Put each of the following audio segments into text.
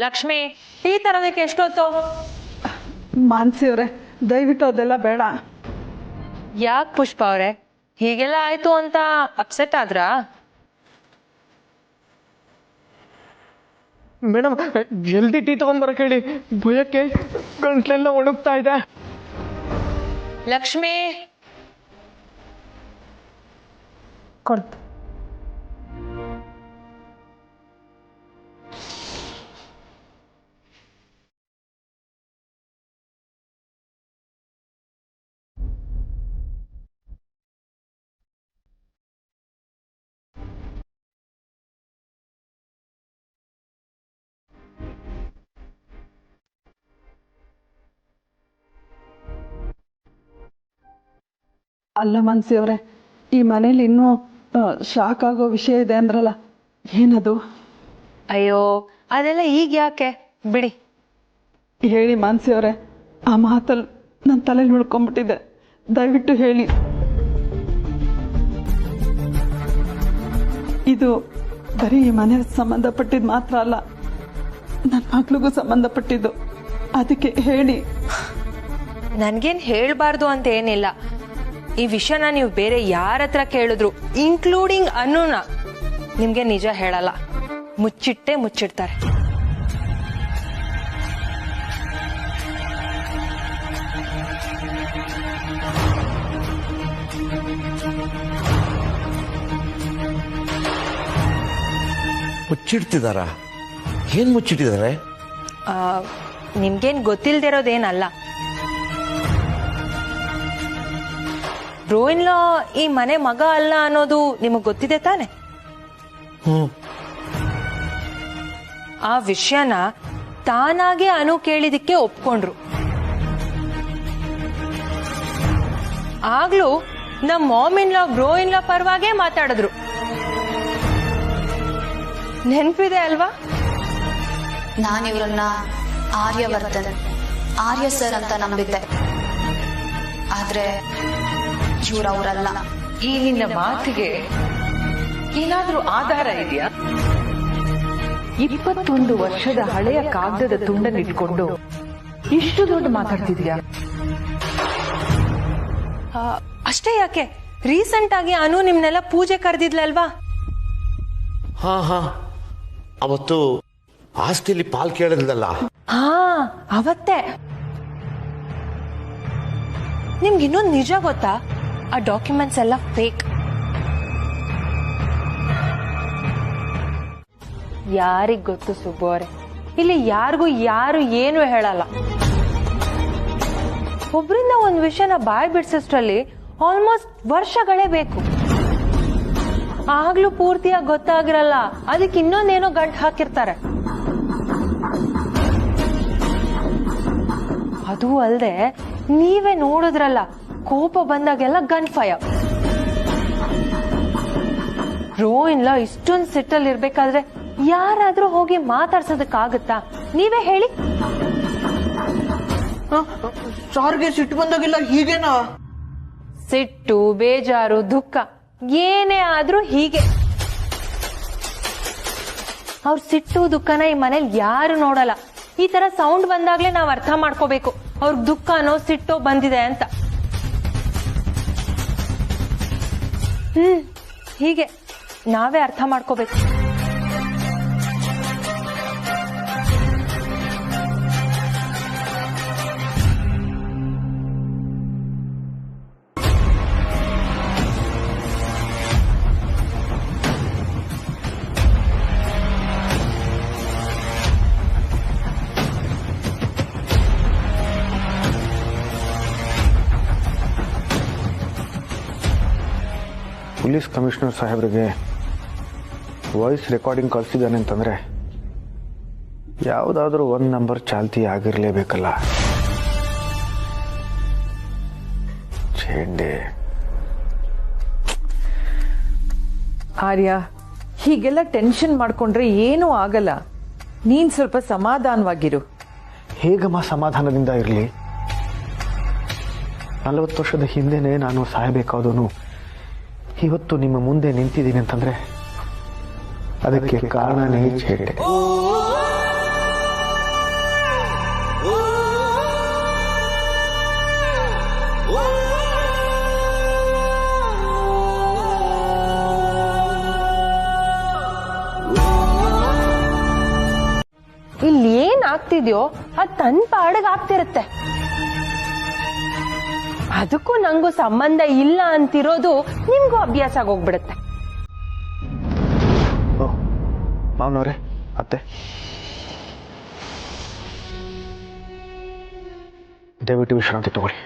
Lakshmi, tea ತರೋದಕ್ಕೆ ಎಷ್ಟೊತ್ತು? ಮಾನ್ಸಿಯವ್ರೆ, ದಯವಿಟ್ಟು ಅದೆಲ್ಲ ಬೇಡ. ಯಾಕೆ ಪುಷ್ಪ ಅವ್ರೆ, ಹೀಗೆಲ್ಲ ಆಯ್ತು ಅಂತ ಅಪ್ಸೆಟ್ ಆದ್ರಾ? ಮೇಡಮ್, ಜಲ್ದಿ ಟೀ ತಗೊಂಡ್ಬರಕ್ಕೆ ಹೇಳಿ, ಭಯಕ್ಕೆ ಗಂಟ್ಲೆಲ್ಲ ಒಣಗ್ತಾ ಇದೆ. ಲಕ್ಷ್ಮಿ ಕೊಡ್ತು. ಅಲ್ಲ ಮಾನ್ಸಿಯವ್ರೆ, ಈ ಮನೇಲಿ ಇನ್ನೂ ಶಾಕ್ ಆಗೋ ವಿಷಯ ಇದೆ ಅಂದ್ರಲ್ಲ, ಏನದು? ಅಯ್ಯೋ, ಅದೆಲ್ಲ ಈಗ ಯಾಕೆ ಬಿಡಿ. ಹೇಳಿ ಮಾನ್ಸಿಯವ್ರೆ, ಆ ಮಾತಲ್ಲಿ ನನ್ನ ತಲೆಯಲ್ಲಿ ಉಳ್ಕೊಂಡ್ಬಿಟ್ಟಿದೆ, ದಯವಿಟ್ಟು ಹೇಳಿ. ಇದು ಬರೀ ಈ ಮನೆಗೆ ಸಂಬಂಧಪಟ್ಟಿದ್ದು ಮಾತ್ರ ಅಲ್ಲ, ನನ್ನ ಮಗಳಿಗೂ ಸಂಬಂಧಪಟ್ಟಿದ್ದು. ಅದಕ್ಕೆ ಹೇಳಿ. ನನ್ಗೇನ್ ಹೇಳ್ಬಾರ್ದು ಅಂತ ಏನಿಲ್ಲ. ಈ ವಿಷಯನ ನೀವು ಬೇರೆ ಯಾರ ಹತ್ರ ಕೇಳಿದ್ರು, ಇನ್ಕ್ಲೂಡಿಂಗ್ ಅನ್ನುನ, ನಿಮ್ಗೆ ನಿಜ ಹೇಳಲ್ಲ, ಮುಚ್ಚಿಟ್ಟೆ ಮುಚ್ಚಿಡ್ತಾರೆ. ಮುಚ್ಚಿಡ್ತಿದಾರ? ಏನ್ ಮುಚ್ಚಿಟ್ಟಿದ್ದಾರೆ? ನಿಮ್ಗೇನ್ ಗೊತ್ತಿಲ್ದಿರೋದೇನಲ್ಲ. ಬ್ರೋಯಿನ್ಲಾ ಈ ಮನೆ ಮಗ ಅಲ್ಲ ಅನ್ನೋದು ನಿಮಗ್ ಗೊತ್ತಿದೆ ತಾನೆ? ಆ ವಿಷಯನ ತಾನಾಗೆ ಅನು ಕೇಳಿದಕ್ಕೆ ಒಪ್ಕೊಂಡ್ರು. ಆಗ್ಲೂ ನಮ್ ಮಾಮಿನ್ಲಾ ಬ್ರೋಯಿನ್ಲಾ ಪರವಾಗೇ ಮಾತಾಡಿದ್ರು. ನೆನ್ಪಿದೆ ಅಲ್ವಾ? ನಾನಿವ್ರನ್ನ ಆರ್ಯವರ್ಧನ್, ಆರ್ಯ ಸರ್ ಅಂತ ನಂಬಿದ್ದೆ. ಆದ್ರೆ ಇವ್ರವ್ರಲ್ಲ. ಈ ನಿನ್ನ ಮಾತಿಗೆ ಏನಾದ್ರೂ ಆಧಾರ ಇದೆಯಾ? 21 ವರ್ಷದ ಹಳೆಯ ಕಾಗದದ ತುಂಡನ್ನಿಟ್ಕೊಂಡು ಇಷ್ಟು ದೊಡ್ಡ ಮಾತಾಡ್ತಿದ್ಯಾ? ಅಷ್ಟೇ ಯಾಕೆ, ರೀಸೆಂಟ್ ಆಗಿ ಅನು ನಿಮ್ನೆಲ್ಲ ಪೂಜೆ ಕರೆದಿದ್ಲಲ್ವಾ? ಹಾ, ಅವತ್ತು ಆಸ್ತಿಯಲ್ಲಿ ಪಾಲ್ ಕೇಳಿದ್ಲಲ್ಲ. ಹಾ, ಅವತ್ತೇ. ನಿಮ್ಗೆ ಇನ್ನೊಂದು ನಿಜ ಗೊತ್ತಾ? ಆ ಡಾಕ್ಯುಮೆಂಟ್ಸ್ ಎಲ್ಲ ಫೇಕ್. ಯಾರಿಗ್ ಗೊತ್ತು ಸುಬ್ಬು ಅವರೇ, ಇಲ್ಲಿ ಯಾರಿಗೂ ಯಾರು ಏನು ಹೇಳಲ್ಲ. ಒಬ್ರಿಂದ ಒಂದ್ ವಿಷಯನ ಬಾಯ್ ಬಿಡ್ಸೋಷ್ಟ್ರಲ್ಲಿ ಆಲ್ಮೋಸ್ಟ್ ವರ್ಷಗಳೇ ಬೇಕು. ಆಗ್ಲೂ ಪೂರ್ತಿಯಾಗಿ ಗೊತ್ತಾಗಿರಲ್ಲ, ಅದಕ್ಕೆ ಇನ್ನೊಂದೇನೋ ಗಂಟು ಹಾಕಿರ್ತಾರೆ. ಅದು ಅಲ್ದೆ ನೀವೇ ನೋಡಿದ್ರಲ್ಲ, ಕೋಪ ಬಂದಾಗೆಲ್ಲ ಗನ್ ಫೈರ್. ರೋಯಿನ್ಲ ಇಷ್ಟೊಂದು ಸಿಟ್ಟಲ್ಲಿ ಇರ್ಬೇಕಾದ್ರೆ ಯಾರಾದ್ರೂ ಹೋಗಿ ಮಾತಾಡ್ಸೋದಕ್ಕಾಗತ್ತಾ? ನೀವೇ ಹೇಳಿ. ಸಾರ್ಗೆ ಸಿಟ್ಟು ಬಂದಾಗಿಲ್ಲ ಹೀಗೇನಾ? ಸಿಟ್ಟು, ಬೇಜಾರು, ದುಃಖ ಏನೇ ಆದ್ರೂ ಹೀಗೆ. ಅವ್ರ ಸಿಟ್ಟು ದುಃಖನ ಈ ಮನೇಲಿ ಯಾರು ನೋಡಲ್ಲ. ಈ ತರ ಸೌಂಡ್ ಬಂದಾಗ್ಲೇ ನಾವ್ ಅರ್ಥ ಮಾಡ್ಕೋಬೇಕು ಅವ್ರ ದುಃಖನೋ ಸಿಟ್ಟೋ ಬಂದಿದೆ ಅಂತ. ಹೀಗೆ ನಾವೇ ಅರ್ಥ ಮಾಡ್ಕೋಬೇಕು. ಪೊಲೀಸ್ ಕಮಿಷನರ್ ಸಾಹೇಬ್ರಿಗೆ ವಾಯ್ಸ್ ರೆಕಾರ್ಡಿಂಗ್ ಕಳಿಸಿದ್ದಾನೆ ಅಂತಂದ್ರೆ ಯಾವುದಾದ್ರೂ ಒಂದು ನಂಬರ್ ಚಾಲ್ತಿ ಆಗಿರಲೇಬೇಕಲ್ಲ. ಚೇಂಡೆ ಆರ್ಯ, ಹೀಗೆಲ್ಲ ಟೆನ್ಷನ್ ಮಾಡ್ಕೊಂಡ್ರೆ ಏನೂ ಆಗಲ್ಲ. ನೀನ್ ಸ್ವಲ್ಪ ಸಮಾಧಾನವಾಗಿರು. ಹೇಗಮ್ಮ ಸಮಾಧಾನದಿಂದ ಇರಲಿ? 40 ವರ್ಷದ ಹಿಂದೆನೆ ನಾನು ಸಾಯಬೇಕಾದವನು ಇವತ್ತು ನಿಮ್ಮ ಮುಂದೆ ನಿಂತಿದ್ದೀನಿ ಅಂತಂದ್ರೆ ಅದಕ್ಕೆ ಕಾರಣನೇ ಚೇಟೆ. ಇಲ್ಲಿ ಏನ್ ಆಗ್ತಿದ್ಯೋ ಅದ್ ತನ್ ಪಾಡಗ್ ಆಗ್ತಿರತ್ತೆ. ಅದಕ್ಕೂ ನಂಗೂ ಸಂಬಂಧ ಇಲ್ಲ ಅಂತಿರೋದು ನಿಮ್ಗೂ ಅಭ್ಯಾಸ ಆಗೋಗ್ಬಿಡತ್ತೆ. ಮಾವನವ್ರೆ, ಅತ್ತೆ, ದಯವಿಟ್ಟು ವಿಶ್ರಾಂತಿ ತಗೊಳ್ಳಿ.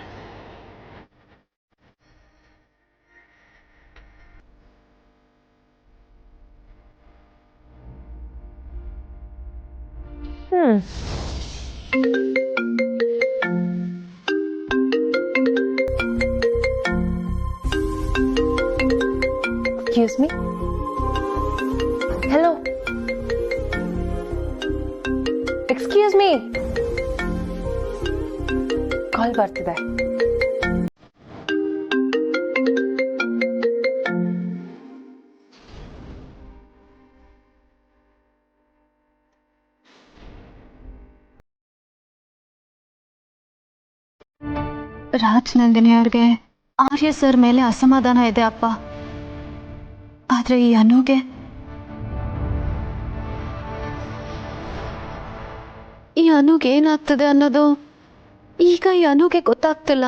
Excuse me. Hello. Excuse me. ಕಾಲ್ ಬರ್ತಿದೆ. ರಾಜ್ ನಂದಿನಿ ಅವ್ರಿಗೆ ಆರ್ಯ ಸರ್ ಮೇಲೆ ಅಸಮಾಧಾನ ಇದೆ ಅಪ್ಪ. ಆದ್ರೆ ಈ ಅನುಗೆ ಏನಾಗ್ತದೆ ಅನ್ನೋದು ಈಗ ಈ ಅನುಗೆ ಗೊತ್ತಾಗ್ತಿಲ್ಲ.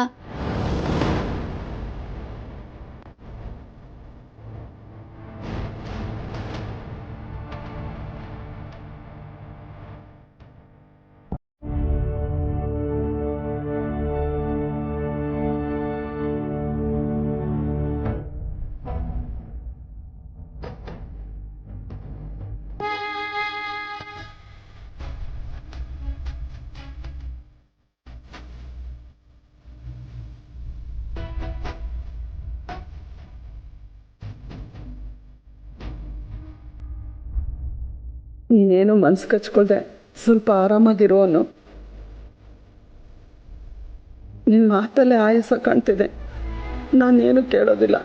ನೀನೇನು ಮನ್ಸು ಕಚ್ಕೊಳ್ದೆ ಸ್ವಲ್ಪ ಆರಾಮಾಗಿರೋ ಅನ್ನೋ. ನಿನ್ನ ಮಾತಲ್ಲೇ ಆಯಾಸ ಕಾಣ್ತಿದೆ. ನಾನೇನು ಕೇಳೋದಿಲ್ಲ.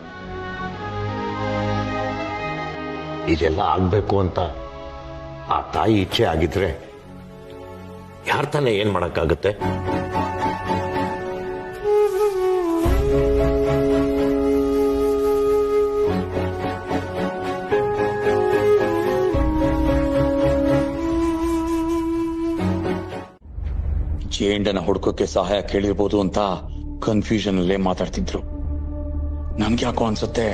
ಇದೆಲ್ಲ ಆಗ್ಬೇಕು ಅಂತ ಆ ತಾಯಿ ಇಚ್ಛೆ ಆಗಿದ್ರೆ ಯಾರ ತಾನೇ ಏನ್ ಮಾಡಕ್ಕಾಗುತ್ತೆ? ಜೇಂಡನ ಹುಡ್ಕೋಕೆ ಸಹಾಯ ಕೇಳಿರ್ಬೋದು ಅಂತ ಕನ್ಫ್ಯೂಷನ್ ಅಲ್ಲೇ ಮಾತಾಡ್ತಿದ್ರು. ನನ್ಗ್ಯಾಕೋ ಅನ್ಸುತ್ತೆ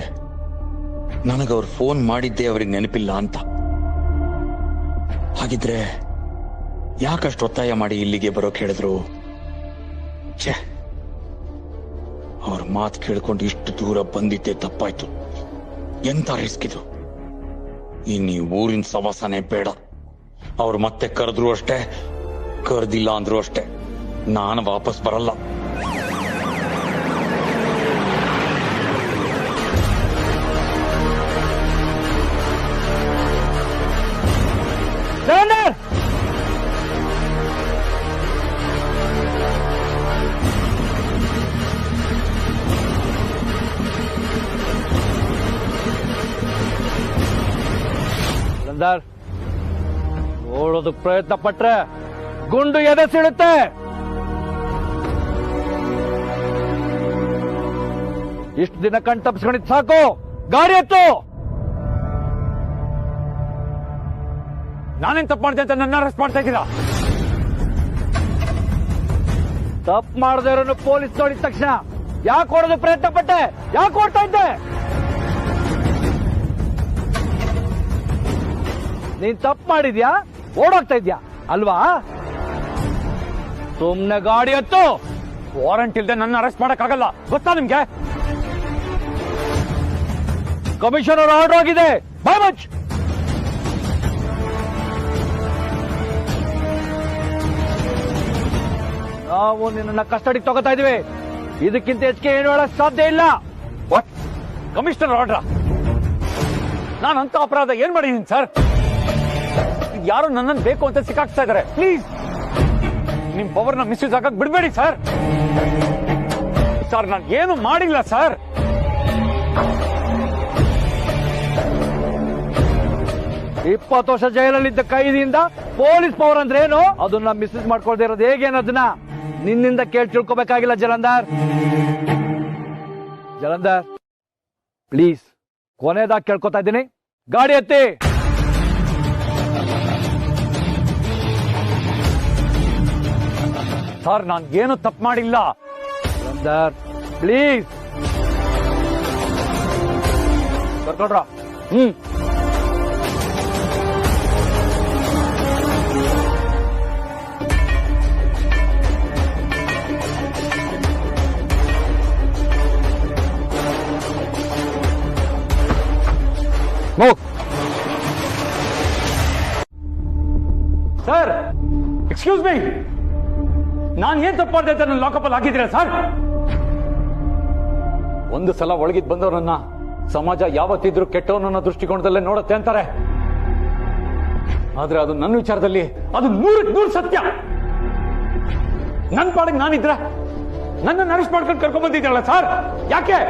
ನನಗವ್ರು ಫೋನ್ ಮಾಡಿದ್ದೆ ಅವ್ರಿಗೆ ನೆನಪಿಲ್ಲ ಅಂತ. ಹಾಗಿದ್ರೆ ಯಾಕಷ್ಟು ಒತ್ತಾಯ ಮಾಡಿ ಇಲ್ಲಿಗೆ ಬರೋಕ್ ಹೇಳಿದ್ರು? ಛೇ, ಅವ್ರ ಮಾತು ಕೇಳ್ಕೊಂಡು ಇಷ್ಟು ದೂರ ಬಂದಿದ್ದೆ ತಪ್ಪಾಯ್ತು. ಎಂತ ರಿಸ್ಕ್ ಇದು. ಇನ್ನೀ ಊರಿನ ಸವಾಸನೆ ಬೇಡ. ಅವ್ರು ಮತ್ತೆ ಕರೆದ್ರು ಅಷ್ಟೇ, ಕರ್ದಿಲ್ಲ ಅಂದ್ರು ಅಷ್ಟೇ, ನಾನು ವಾಪಸ್ ಬರಲ್ಲ. ನೋಡೋದಕ್ ಪ್ರಯತ್ನ ಪಟ್ರೆ ಗುಂಡು ಎದೆ ಸಿಡುತ್ತೆ. ಇಷ್ಟು ದಿನ ಕಣ್ ತಪ್ಪಿಸ್ಕೊಂಡಿದ್ ಸಾಕು. ಗಾಡಿ ಎತ್ತು. ನಾನೇನ್ ತಪ್ಪು ಮಾಡ್ದೆ ಅಂತ ನನ್ನ ಅರೆಸ್ಟ್ ಮಾಡ್ತಾ ಇದ್ದೀರಾ? ತಪ್ಪು ಮಾಡದೇ ಇರೋನು ಪೊಲೀಸ್ ನೋಡಿದ ತಕ್ಷಣ ಯಾಕೆ ಓಡೋದು ಪ್ರಯತ್ನ ಪಟ್ಟೆ? ಯಾಕೆ ಓಡ್ತಾ ಇದ್ದೆ? ನೀನ್ ತಪ್ಪು ಮಾಡಿದ್ಯಾ, ಓಡೋಗ್ತಾ ಇದ್ಯಾ ಅಲ್ವಾ? ಸುಮ್ನೆ ಗಾಡಿ ಹತ್ತು. ವಾರಂಟ್ ಇಲ್ದೆ ನನ್ನ ಅರೆಸ್ಟ್ ಮಾಡಕ್ಕಾಗಲ್ಲ, ಗೊತ್ತಾ ನಿಮ್ಗೆ? ಕಮಿಷನರ್ ಆರ್ಡರ್ ಆಗಿದೆ. By much. ನಾವು ನಿನ್ನ ಕಸ್ಟಡಿಗೆ ತಗೋತಾ ಇದೀವಿ. ಇದಕ್ಕಿಂತ ಹೆಚ್ಚಿಗೆ ಏನು ಹೇಳಕ್ ಸಾಧ್ಯ ಇಲ್ಲ. ವಾಟ್? Commissioner order? ನಾನಂತ ಅಪರಾಧ ಏನ್ ಮಾಡಿದೀನಿ ಸರ್? ಯಾರು ನನ್ನನ್ನು ಬೇಕು ಅಂತ ಸಿಕ್ಕಾಕ್ತಾ ಇದಾರೆ. ಪ್ಲೀಸ್ ನಿಮ್ ಪವರ್ನ ಮಿಸ್ಯೂಸ್ ಆಗಕ್ ಬಿಡ್ಬೇಡಿ ಸರ್. ಸರ್ ನಾನು ಏನು ಮಾಡಿಲ್ಲ ಸರ್. 20 ವರ್ಷ ಜೈಲಲ್ಲಿದ್ದ ಕೈದಿಯಿಂದ ಪೊಲೀಸ್ ಪವರ್ ಅಂದ್ರೆ ಏನು ಅದನ್ನ ಮಿಸ್ಯೂಸ್ ಮಾಡ್ಕೊಳ್ದೇ ಇರೋದು ಹೇಗೆ ಅನ್ನೋದನ್ನ ನಿನ್ನಿಂದ ಕೇಳಿ ತಿಳ್ಕೊಬೇಕಾಗಿಲ್ಲ ಜಲಂಧರ್. ಜಲಂಧರ್ ಪ್ಲೀಸ್ ಕೊನೆದಾಗಿ ಕೇಳ್ಕೊತಾ ಇದ್ದೀನಿ, ಗಾಡಿ ಎತ್ತಿ. ಸರ್ ನಾನು ಏನು ತಪ್ಪು ಮಾಡಿಲ್ಲ. ಜಲಂಧರ್ ಪ್ಲೀಸ್ ಕರ್ಕೊಡ್ರ. ಸರ್ ಎಕ್ಸ್ಕ್ಯೂಸ್ ಮೀ, ನಾನು ಏನ್ ತಪ್ಪು ಮಾಡಿದೆ ಅಂತ ನನ್ನ ಲಾಕಪ್ ಅಲ್ಲಿ ಹಾಕಿದ್ದೀರಾ ಸರ್? ಒಂದು ಸಲ ಒಳಗಿದ್ ಬಂದವರನ್ನ ಸಮಾಜ ಯಾವತ್ತಿದ್ರು ಕೆಟ್ಟವನನ್ನ ದೃಷ್ಟಿಕೋನದಲ್ಲೇ ನೋಡುತ್ತೆ ಅಂತಾರೆ. ಆದ್ರೆ ಅದು ನನ್ನ ವಿಚಾರದಲ್ಲಿ ಅದು 100% ಸತ್ಯ. ನನ್ನ ಪಾಡಿಗೆ ನಾನಿದ್ರೆ ನನ್ನ ಅರೆಸ್ಟ್ ಮಾಡ್ಕೊಂಡು ಕರ್ಕೊಂಡ್ ಬಂದಿದ್ದೀರಲ್ಲ ಸರ್, ಯಾಕೆ?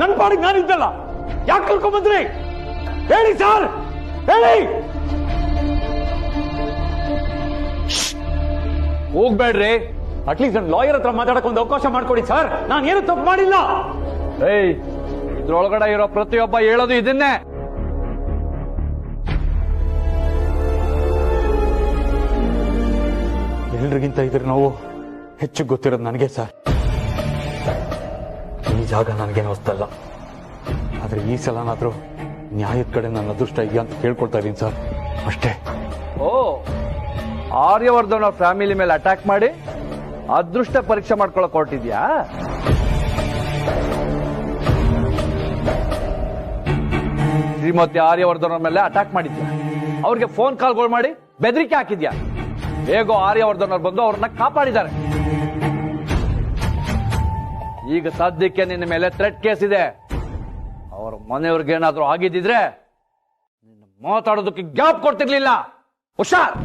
ನನ್ನ ಪಾಡಿಗೆ ನಾನಿದ್ದಲ್ಲ, ಯಾಕೆ ಕರ್ಕೊಂಡ್ ಬಂದ್ರಿ? ಹೇಳಿ ಸರ್, ಹೇಳಿ. ಹೋಗ್ಬೇಡ್ರಿ, ಅಟ್ಲೀಸ್ಟ್ ನನ್ನ ಲಾಯರ್ ಹತ್ರ ಮಾತಾಡಕ್ ಒಂದು ಅವಕಾಶ ಮಾಡ್ಕೊಡಿ ಸರ್. ನಾನು ಏನು ತಪ್ಪು ಮಾಡಿಲ್ಲ. ಏಯ್, ಇದ್ರೊಳಗಡೆ ಇರೋ ಪ್ರತಿಯೊಬ್ಬ ಹೇಳೋದು ಇದನ್ನೇ. ಎಲ್ರಿಗಿಂತ ಇದ್ರ ನೋವು ಹೆಚ್ಚು ಗೊತ್ತಿರೋದು ನನಗೆ ಸರ್. ಈ ಜಾಗ ನನಗೇನು ಹೊಸ್ತಲ್ಲ, ಆದ್ರೆ ಈ ಸಲನಾದ್ರೂ ನ್ಯಾಯದ ಕಡೆ ನನ್ನ ಅದೃಷ್ಟ ಇದೆಯಾ ಅಂತ ಕೇಳ್ಕೊಳ್ತಾ ಇದೀನಿ ಸರ್, ಅಷ್ಟೇ. ಓ, ಆರ್ಯವರ್ಧನ್ ಅವ್ರ ಫ್ಯಾಮಿಲಿ ಮೇಲೆ ಅಟ್ಯಾಕ್ ಮಾಡಿ ಅದೃಷ್ಟ ಪರೀಕ್ಷೆ ಮಾಡ್ಕೊಳಕ್ ಹೊರಟಿದ್ಯಾ? ಶ್ರೀಮತಿ ಆರ್ಯವರ್ಧನ್ ಅವ್ರ ಮೇಲೆ ಅಟ್ಯಾಕ್ ಮಾಡಿದ್ಯಾ? ಅವ್ರಿಗೆ ಫೋನ್ ಕಾಲ್ಗಳು ಮಾಡಿ ಬೆದರಿಕೆ ಹಾಕಿದ್ಯಾ? ಹೇಗೋ ಆರ್ಯವರ್ಧನ್ ಅವ್ರು ಬಂದು ಅವ್ರನ್ನ ಕಾಪಾಡಿದ್ದಾರೆ. ಈಗ ಸದ್ಯಕ್ಕೆ ನಿನ್ನ ಮೇಲೆ ಥ್ರೆಟ್ ಕೇಸ್ ಇದೆ. ಅವ್ರ ಮನೆಯವ್ರಿಗೆ ಏನಾದ್ರೂ ಆಗಿದ್ದಿದ್ರೆ ನಿನ್ನ ಮಾತಾಡೋದಕ್ಕೆ ಗ್ಯಾಪ್ ಕೊಡ್ತಿರ್ಲಿಲ್ಲ. ಹುಷಾರ್.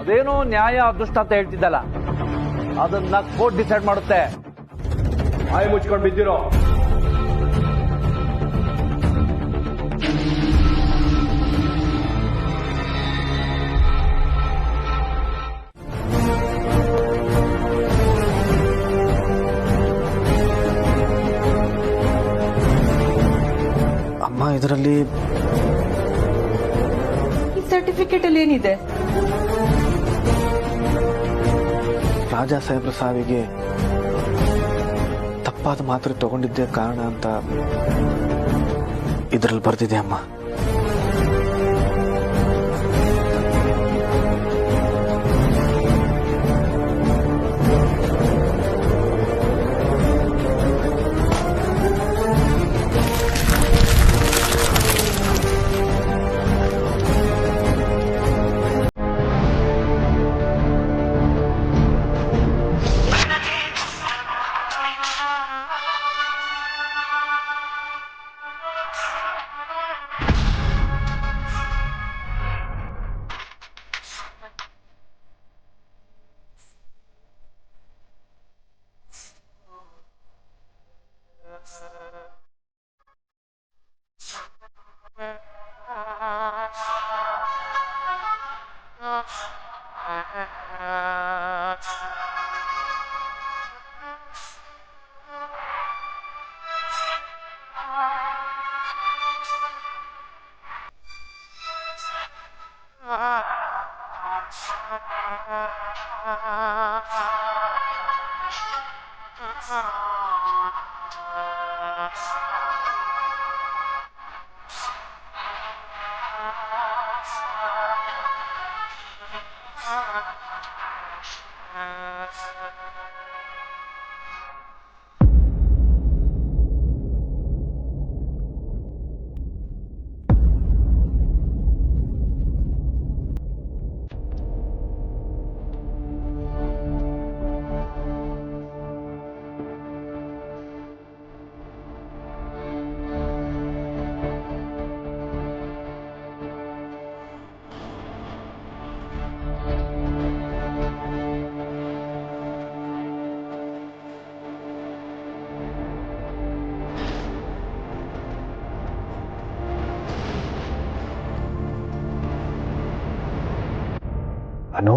ಅದೇನೋ ನ್ಯಾಯ ಅದೃಷ್ಟ ಅಂತ ಹೇಳ್ತಿದ್ದಲ್ಲ, ಅದನ್ನ ಕೋರ್ಟ್ ಡಿಸೈಡ್ ಮಾಡುತ್ತೆ. ಬಾಯಿ ಮುಚ್ಕೊಂಡು ಬಿದ್ದಿರೋ. ಅಮ್ಮ, ಇದರಲ್ಲಿ ಈ ಸರ್ಟಿಫಿಕೇಟ್ ಅಲ್ಲಿ ಏನಿದೆ? ರಾಜಾ ಸಾಹೇಬ್ರ ಸಾವಿಗೆ ತಪ್ಪಾದ ಮಾತ್ರೆ ತಗೊಂಡಿದ್ದೇ ಕಾರಣ ಅಂತ ಇದರಲ್ಲಿ ಬರ್ದಿದೆ ಅಮ್ಮ. ಅನು,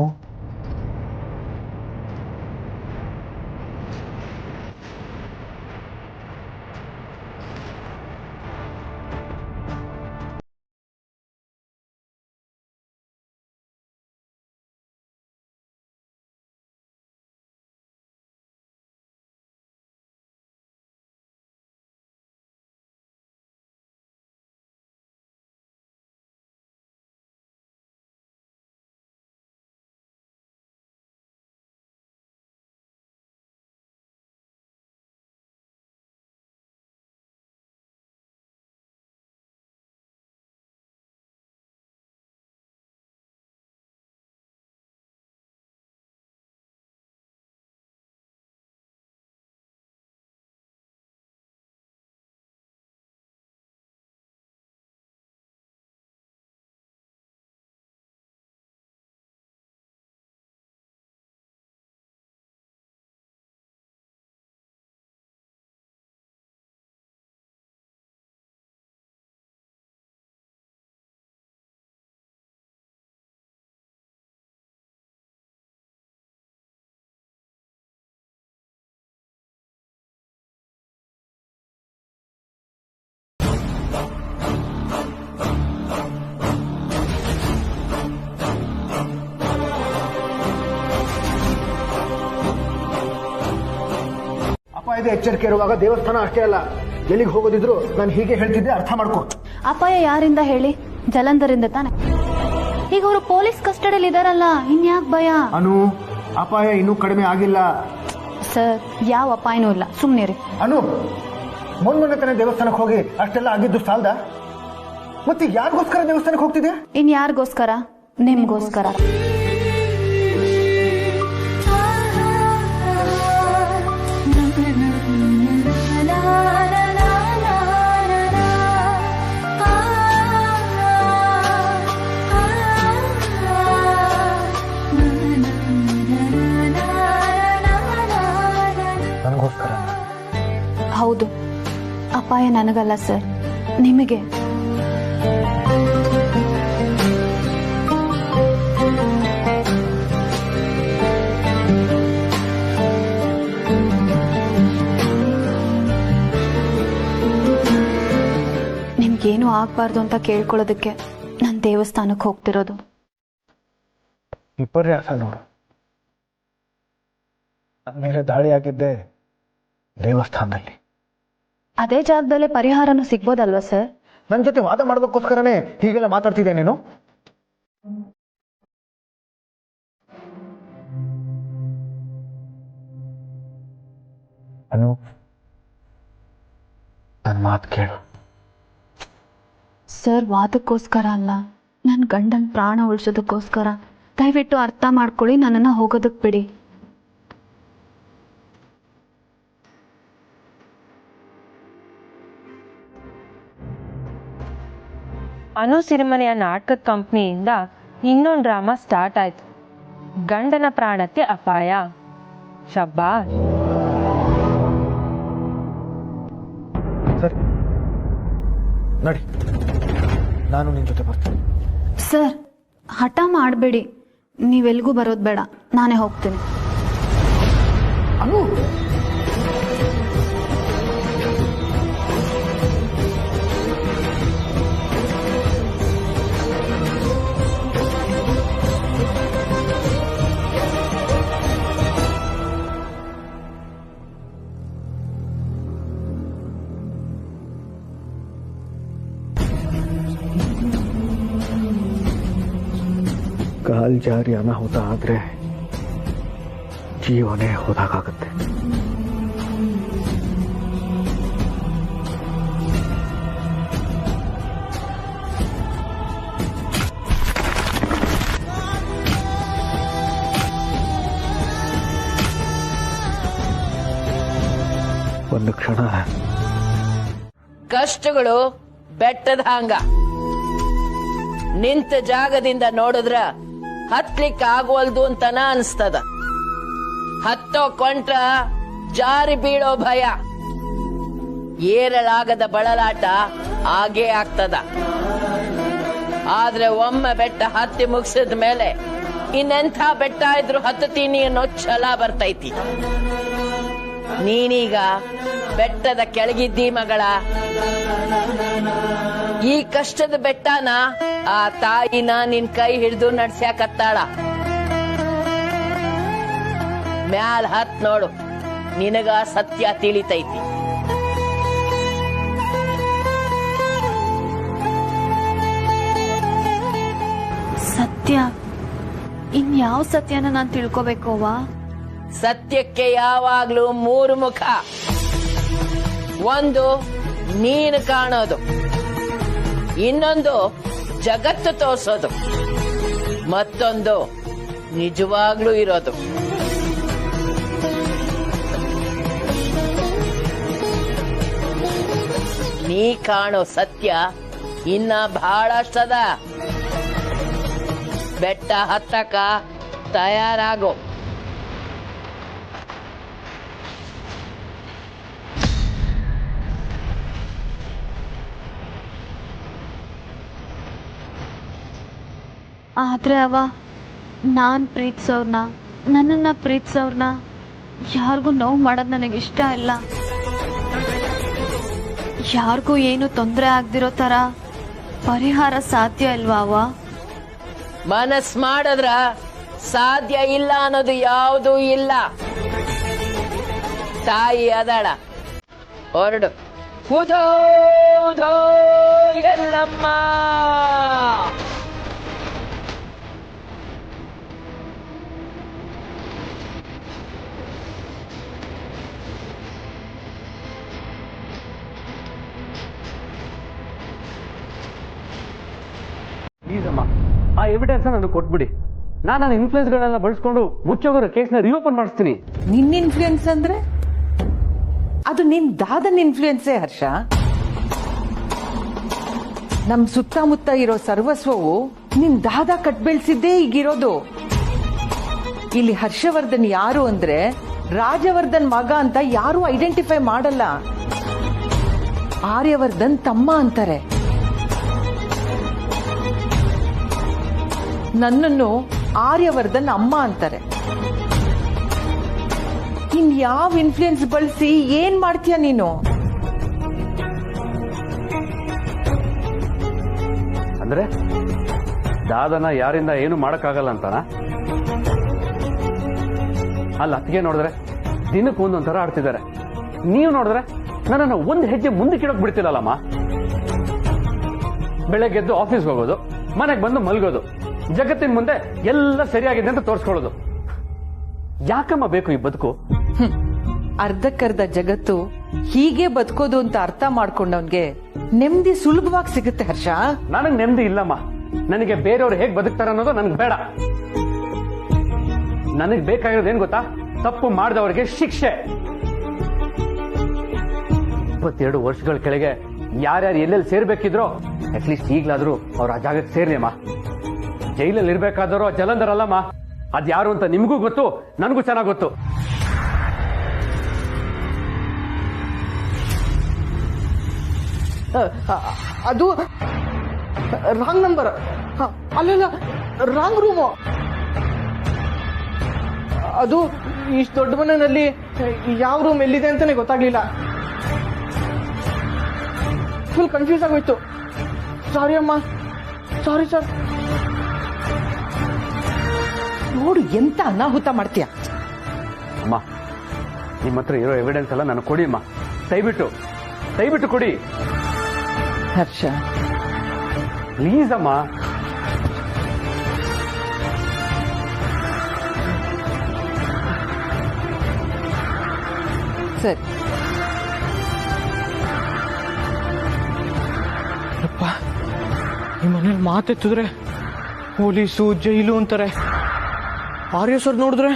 ಅಪಾಯದ ಎಚ್ಚರಿಕೆ ಇರುವಾಗ ದೇವಸ್ಥಾನ ಅಷ್ಟೇ ಅಲ್ಲ, ಎಲ್ಲಿಗೆ ಹೋಗೋದಿದ್ರು ನಾನು ಹೀಗೆ ಹೇಳ್ತಿದ್ದೆ, ಅರ್ಥ ಮಾಡ್ಕೊ. ಅಪಾಯ ಯಾರಿಂದ ಹೇಳಿ? ಜಲಂಧರಿಂದ ತಾನೆ. ಈಗ ಅವರು ಪೊಲೀಸ್ ಕಸ್ಟಡಿಯಲ್ಲಿ ಇದಾರಲ್ಲ, ಇನ್ಯಾಕ್ ಭಯ? ಅನು, ಅಪಾಯ ಇನ್ನೂ ಕಡಿಮೆ ಆಗಿಲ್ಲ. ಸರ್, ಯಾವ ಅಪಾಯನೂ ಇಲ್ಲ, ಸುಮ್ನಿರಿ. ಅನು, ಮೊನ್ನೆ ತಾನೇ ದೇವಸ್ಥಾನಕ್ಕೆ ಹೋಗಿ ಅಷ್ಟೆಲ್ಲ ಆಗಿದ್ದು ಸಾಲ್ದ? ಮತ್ತೆ ಯಾರಿಗೋಸ್ಕರ ದೇವಸ್ಥಾನಕ್ಕೆ ಹೋಗ್ತಿದೆ? ಇನ್ ಯಾರಿಗೋಸ್ಕರ? ನಿಮ್ಗೋಸ್ಕರ. ನನಗೋಸ್ಕರ? ಹೌದು, ಅಪಾಯ ನನಗಲ್ಲ ಸರ್, ನಿಮಗೆ. ನಿಮ್ಗೇನು ಆಗ್ಬಾರ್ದು ಅಂತ ಕೇಳ್ಕೊಳ್ಳೋದಕ್ಕೆ ನಾನು ದೇವಸ್ಥಾನಕ್ಕೆ ಹೋಗ್ತಿರೋದು. ವಿಪರ್ಯಾಸ ನೋಡು, ನನ್ನ ಮೇಲೆ ದಾಳಿ ಆಗಿದ್ದೆ ದೇವಸ್ಥಾನದಲ್ಲಿ. ಅದೇ ಜಾಗದಲ್ಲೇ ಪರಿಹಾರನೂ ಸಿಗ್ಬೋದಲ್ವಾ ಸರ್? ನನ್ನ ಜೊತೆ ವಾದ ಮಾಡೋದಕ್ಕೋಸ್ಕರನೇ ಹೀಗೆಲ್ಲ ಮಾತಾಡ್ತಿದ್ದೆ ನೀನು? ಅನು, ನನ್ನ ಮಾತು ಕೇಳು. ಸರ್, ವಾದಕ್ಕೋಸ್ಕರ ಅಲ್ಲ, ನನ್ನ ಗಂಡನ ಪ್ರಾಣ ಉಳಿಸೋದಕ್ಕೋಸ್ಕರ. ದಯವಿಟ್ಟು ಅರ್ಥ ಮಾಡ್ಕೊಳ್ಳಿ, ನನ್ನನ್ನು ಹೋಗೋದಕ್ಕೆ ಬಿಡಿ. ಅನು ಸಿರಿಮನೆಯ ನಾಟಕದ ಕಂಪ್ನಿಯಿಂದ ಇನ್ನೊಂದು ಡ್ರಾಮಾ ಸ್ಟಾರ್ಟ್ ಆಯ್ತು. ಗಂಡನ ಪ್ರಾಣಕ್ಕೆ ಅಪಾಯ. ಶಬ್ಬಾಷ್. ಸರಿ, ನಡಿ, ನಾನು ನಿನ್ ಜೊತೆ ಬರ್ತೀನಿ. ಸರ್, ಹಠ ಮಾಡಬೇಡಿ. ನೀವೆಲ್ಗೂ ಬರೋದು ಬೇಡ, ನಾನೇ ಹೋಗ್ತೀನಿ. ಅನು, ಕಾಲ್ ಜಾರಿ ಅನಾಹುತ ಆದ್ರೆ ಜೀವನೇ ಹೋದಾಗತ್ತೆ. ಒಂದು ಕ್ಷಣ ಕಷ್ಟಗಳು ಬೆಟ್ಟದ ಹಂಗ ನಿಂತ ಜಾಗದಿಂದ ನೋಡಿದ್ರ ಹತ್ಲಿಕ್ಕೆ ಆಗೋಲ್ದು ಅಂತನ ಅನ್ಸ್ತದ. ಹತ್ತೋ ಕೊಂಟ್ರ ಜಾರಿ ಬೀಳೋ ಭಯ, ಏರಲಾಗದ ಬಳಲಾಟ ಆಗೇ ಆಗ್ತದ. ಆದ್ರೆ ಒಮ್ಮೆ ಬೆಟ್ಟ ಹತ್ತಿ ಮುಗಿಸಿದ ಮೇಲೆ ಇನ್ನೆಂಥ ಬೆಟ್ಟ ಇದ್ರು ಹತ್ತತೀನಿ ಅನ್ನೋ ಛಲ ಬರ್ತೈತಿ. ನೀನೀಗ ಬೆಟ್ಟದ ಕೆಳಗಿದ್ದಿ ಮಗಳ. ಈ ಕಷ್ಟದ ಬೆಟ್ಟನ ಆ ತಾಯಿನ ನಿನ್ ಕೈ ಹಿಡಿದು ನಡ್ಸ್ಯಾಕತ್ತಾಳ. ಮ್ಯಾಲ್ ಹತ್ ನೋಡು, ನಿನಗ ಸತ್ಯ ತಿಳಿತೈತಿ. ಸತ್ಯ? ಇನ್ಯಾವ ಸತ್ಯನ ನಾನ್ ತಿಳ್ಕೋಬೇಕೋವ? ಸತ್ಯಕ್ಕೆ ಯಾವಾಗ್ಲೂ 3 ಮುಖ. ಒಂದು ನೀನು ಕಾಣೋದು, ಇನ್ನೊಂದು ಜಗತ್ತು ತೋರ್ಸೋದು, ಮತ್ತೊಂದು ನಿಜವಾಗ್ಲೂ ಇರೋದು. ನೀ ಕಾಣೋ ಸತ್ಯ ಇನ್ನ ಬಹಳಷ್ಟದ. ಬೆಟ್ಟ ಹತ್ತಕ ತಯಾರಾಗೋ. ಆದ್ರೆ ಅವ, ನಾನ್ ಪ್ರೀತಿಸೋರ್ನ, ನನ್ನನ್ನ ಪ್ರೀತಿಸೋರ್ನ ಯಾರಿಗೂ ನೋವು ಮಾಡೋದ್ ನನಗಿಷ್ಟ ಇಲ್ಲ. ಯಾರಿಗೂ ಏನು ತೊಂದರೆ ಆಗ್ದಿರೋ ತರ ಪರಿಹಾರ ಸಾಧ್ಯ ಇಲ್ವಾ ಅವ? ಮನಸ್ ಮಾಡಿದ್ರ ಸಾಧ್ಯ ಇಲ್ಲ ಅನ್ನೋದು ಯಾವುದೂ ಇಲ್ಲ. ತಾಯಿ ಅದಳ, ಹೊರಡು. ಉದೋ ಉದೋ ಎಲ್ಲಮ್ಮ. ಪ್ಲೀಸ್ ಅಮ್ಮ, ಆ ಎವಿಡೆನ್ಸ್ ನನಗೆ ಕೊಟ್ಬಿಡಿ. ನಾನು ನನ್ನ ಇನ್ಫ್ಲೂಯೆನ್ಸ್ಗಳನ್ನೆಲ್ಲ ಬಳಸ್ಕೊಂಡು ಮುಚ್ಚೋಗೋರ ಕೇಸ್ನ ರಿಓಪನ್ ಮಾಡಿಸ್ತೀನಿ. ನಿನ್ನ ಇನ್ಫ್ಲೂಯೆನ್ಸ್ ಅಂದ್ರೆ ಅದು ನಿನ್ ದಾದನ್ ಇನ್ಫ್ಲೂಯೆನ್ಸೇ ಹರ್ಷ. ನಮ್ ಸುತ್ತಮುತ್ತ ಇರೋ ಸರ್ವಸ್ವವು ನಿನ್ ದಾದ ಕಟ್ಬೆಳ್ಸಿದ್ದೇ ಈಗಿರೋದು. ಇಲ್ಲಿ ಹರ್ಷವರ್ಧನ್ ಯಾರು ಅಂದ್ರೆ ರಾಜವರ್ಧನ್ ಮಗ ಅಂತ ಯಾರು ಐಡೆಂಟಿಫೈ ಮಾಡಲ್ಲ. ಆರ್ಯವರ್ಧನ್ ತಮ್ಮ ಅಂತಾರೆ. ನನ್ನನ್ನು ಆರ್ಯವರ್ಧನ್ ಅಮ್ಮ ಅಂತಾರೆ. ಇನ್ ಯಾವ ಇನ್ಫ್ಲೂಯೆನ್ಸ್ ಬಳಸಿ ಏನ್ ಮಾಡ್ತೀಯ ನೀನು? ಅಂದ್ರೆ ದಾದನ ಯಾರಿಂದ ಏನು ಮಾಡಕ್ಕಾಗಲ್ಲ ಅಂತಾನ? ಅಲ್ಲಿ ಅತ್ತಿಗೆ ನೋಡಿದ್ರೆ ದಿನಕ್ಕೆ ಒಂದೊಂಥರ ಆಡ್ತಿದ್ದಾರೆ. ನೀವು ನೋಡಿದ್ರೆ ನನ್ನನ್ನು ಒಂದು ಹೆಜ್ಜೆ ಮುಂದಕ್ಕೆ ಇಡೋಕ್ ಬಿಡ್ತಿಲ್ಲಲ್ಲಮ್ಮ. ಬೆಳಗ್ಗೆದ್ದು ಆಫೀಸ್ಗೆ ಹೋಗೋದು, ಮನೆಗೆ ಬಂದು ಮಲ್ಗೋದು, ಜಗತ್ತಿನ ಮುಂದೆ ಎಲ್ಲ ಸರಿಯಾಗಿದೆ ಅಂತ ತೋರಿಸ್ಕೊಳ್ಳೋದು. ಯಾಕಮ್ಮ ಬೇಕು ಈ ಬದುಕು? ಅರ್ಧಕ್ಕರ್ಧ ಜಗತ್ತು ಹೀಗೆ ಬದುಕೋದು ಅಂತ ಅರ್ಥ ಮಾಡ್ಕೊಂಡವನ್ಗೆ ನೆಮ್ಮದಿ ಸುಲಭವಾಗಿ ಸಿಗುತ್ತೆ ಹರ್ಷ. ನನಗೆ ನೆಮ್ಮದಿ ಇಲ್ಲಮ್ಮ. ನನಗೆ ಬೇರೆಯವ್ರು ಹೇಗೆ ಬದುಕ್ತಾರೆ ಅನ್ನೋದು ನನಗೆ ಬೇಡ. ನನಗೆ ಬೇಕಾಗಿರೋದು ಏನ್ ಗೊತ್ತಾ? ತಪ್ಪು ಮಾಡಿದವರಿಗೆ ಶಿಕ್ಷೆ. 22 ವರ್ಷಗಳ ಕೆಳಗೆ ಯಾರ್ಯಾರು ಎಲ್ಲೆಲ್ಲಿ ಸೇರ್ಬೇಕಿದ್ರೋ ಅಟ್ಲೀಸ್ಟ್ ಈಗ್ಲಾದ್ರೂ ಅವ್ರು ಆ ಜಾಗಕ್ಕೆ ಸೇರ್ಲಿ ಅಮ್ಮ. ಜೈಲಲ್ಲಿ ಇರ್ಬೇಕಾದವರು ಜಲಂಧರ್ ಅಲ್ಲಮ್ಮ. ಅದ್ಯಾರು ಅಂತ ನಿಮಗೂ ಗೊತ್ತು, ನನಗೂ ಚೆನ್ನಾಗಿ ಗೊತ್ತು. ಅದು ರಾಂಗ್ ನಂಬರ್. ಅಲ್ಲ, ರಾಂಗ್ ರೂಮು. ಅದು ಇಷ್ಟು ದೊಡ್ಡ ಮನೆಯಲ್ಲಿ ಯಾವ ರೂಮ್ ಎಲ್ಲಿದೆ ಅಂತಾನೆ ಗೊತ್ತಾಗ್ಲಿಲ್ಲ. ಫುಲ್ ಕನ್ಫ್ಯೂಸ್ ಆಗೋಯ್ತು. ಸಾರಿ ಅಮ್ಮ, ಸಾರಿ ಸರ್. ನೋಡು ಎಂತ ಅನಾಹುತ ಮಾಡ್ತೀಯ. ಅಮ್ಮ, ನಿಮ್ಮ ಹತ್ರ ಇರೋ ಎವಿಡೆನ್ಸ್ ಎಲ್ಲ ನನಗೆ ಕೊಡಿ ಅಮ್ಮ. ದಯವಿಟ್ಟು ಕೊಡಿ ಹರ್ಷ. ಪ್ಲೀಸ್ ಅಮ್ಮ. ಸರಿ. ಅಪ್ಪ, ಈ ಮನೇಲಿ ಮಾತೆತ್ತಿದ್ರೆ ಪೊಲೀಸು ಜೈಲು ಅಂತಾರೆ. ಆರ್ಯ ಸರ್ ನೋಡಿದ್ರೆ